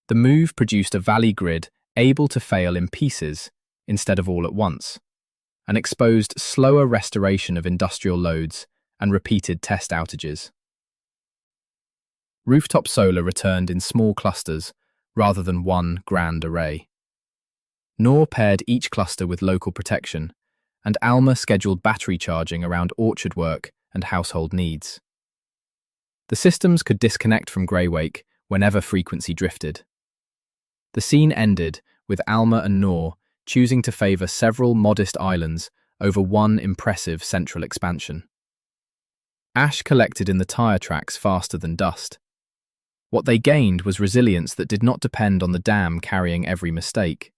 S1: The move produced a valley grid able to fail in pieces instead of all at once, and exposed slower restoration of industrial loads and repeated test outages. Rooftop solar returned in small clusters rather than one grand array. Noor paired each cluster with local protection, and Alma scheduled battery charging around orchard work and household needs. The systems could disconnect from Greywake whenever frequency drifted. The scene ended with Alma and Noor choosing to favour several modest islands over one impressive central expansion. Ash collected in the tyre tracks faster than dust. What they gained was resilience that did not depend on the dam carrying every mistake.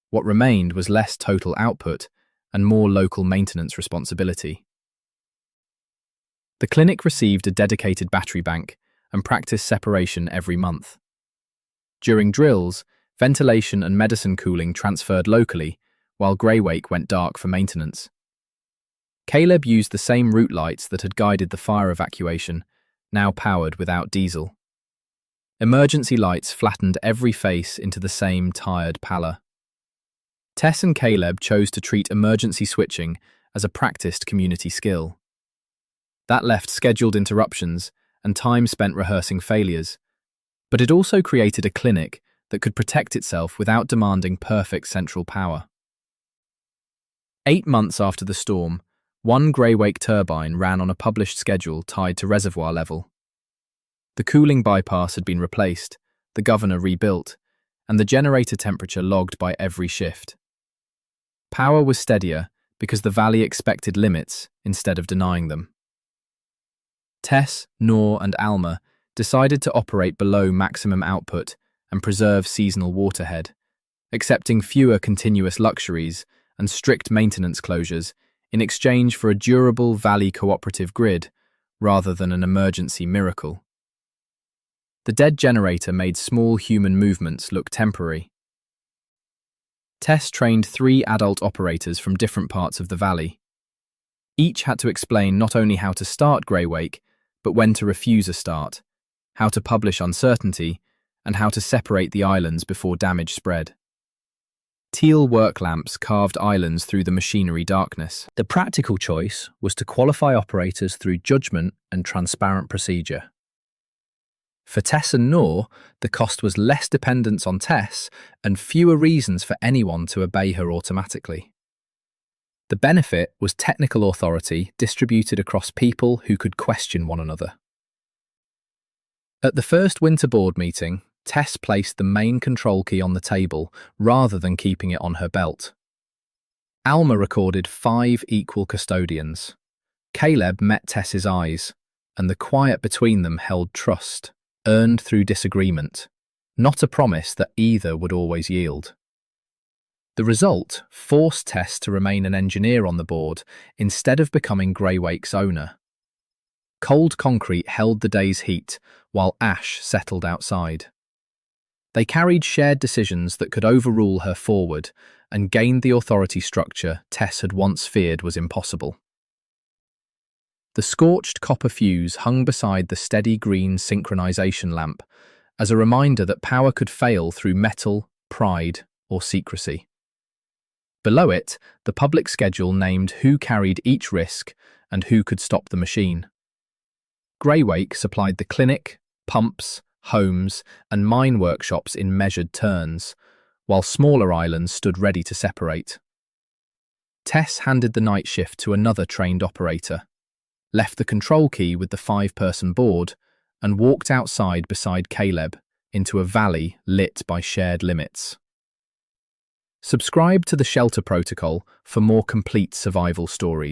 S1: What remained was less total output and more local maintenance responsibility. The clinic received a dedicated battery bank and practiced separation every month. During drills, ventilation and medicine cooling transferred locally, while Greywake went dark for maintenance. Caleb used the same route lights that had guided the fire evacuation, now powered without diesel. Emergency lights flattened every face into the same tired pallor. Tess and Caleb chose to treat emergency switching as a practiced community skill. That left scheduled interruptions and time spent rehearsing failures, but it also created a clinic that could protect itself without demanding perfect central power. 8 months after the storm, one Greywake turbine ran on a published schedule tied to reservoir level. The cooling bypass had been replaced, the governor rebuilt, and the generator temperature logged by every shift. Power was steadier because the valley expected limits instead of denying them. Tess, Noor, and Alma decided to operate below maximum output and preserve seasonal waterhead, accepting fewer continuous luxuries and strict maintenance closures in exchange for a durable valley cooperative grid rather than an emergency miracle. The dead generator made small human movements look temporary. Tess trained 3 adult operators from different parts of the valley. Each had to explain not only how to start Greywake, but when to refuse a start, how to publish uncertainty, and how to separate the islands before damage spread. Teal work lamps carved islands through the machinery darkness. The practical choice was to qualify operators through judgment and transparent procedure. For Tess and Noor, the cost was less dependence on Tess and fewer reasons for anyone to obey her automatically. The benefit was technical authority distributed across people who could question one another. At the first winter board meeting, Tess placed the main control key on the table rather than keeping it on her belt. Alma recorded 5 equal custodians. Caleb met Tess's eyes, and the quiet between them held trust, earned through disagreement, not a promise that either would always yield. The result forced Tess to remain an engineer on the board instead of becoming Greywake's owner. Cold concrete held the day's heat, while ash settled outside. They carried shared decisions that could overrule her forward and gained the authority structure Tess had once feared was impossible. The scorched copper fuse hung beside the steady green synchronization lamp as a reminder that power could fail through metal, pride, or secrecy. Below it, the public schedule named who carried each risk and who could stop the machine. Greywake supplied the clinic, pumps, homes, and mine workshops in measured turns, while smaller islands stood ready to separate. Tess handed the night shift to another trained operator, left the control key with the 5-person board, and walked outside beside Caleb into a valley lit by shared limits. Subscribe to the Shelter Protocol for more complete survival stories.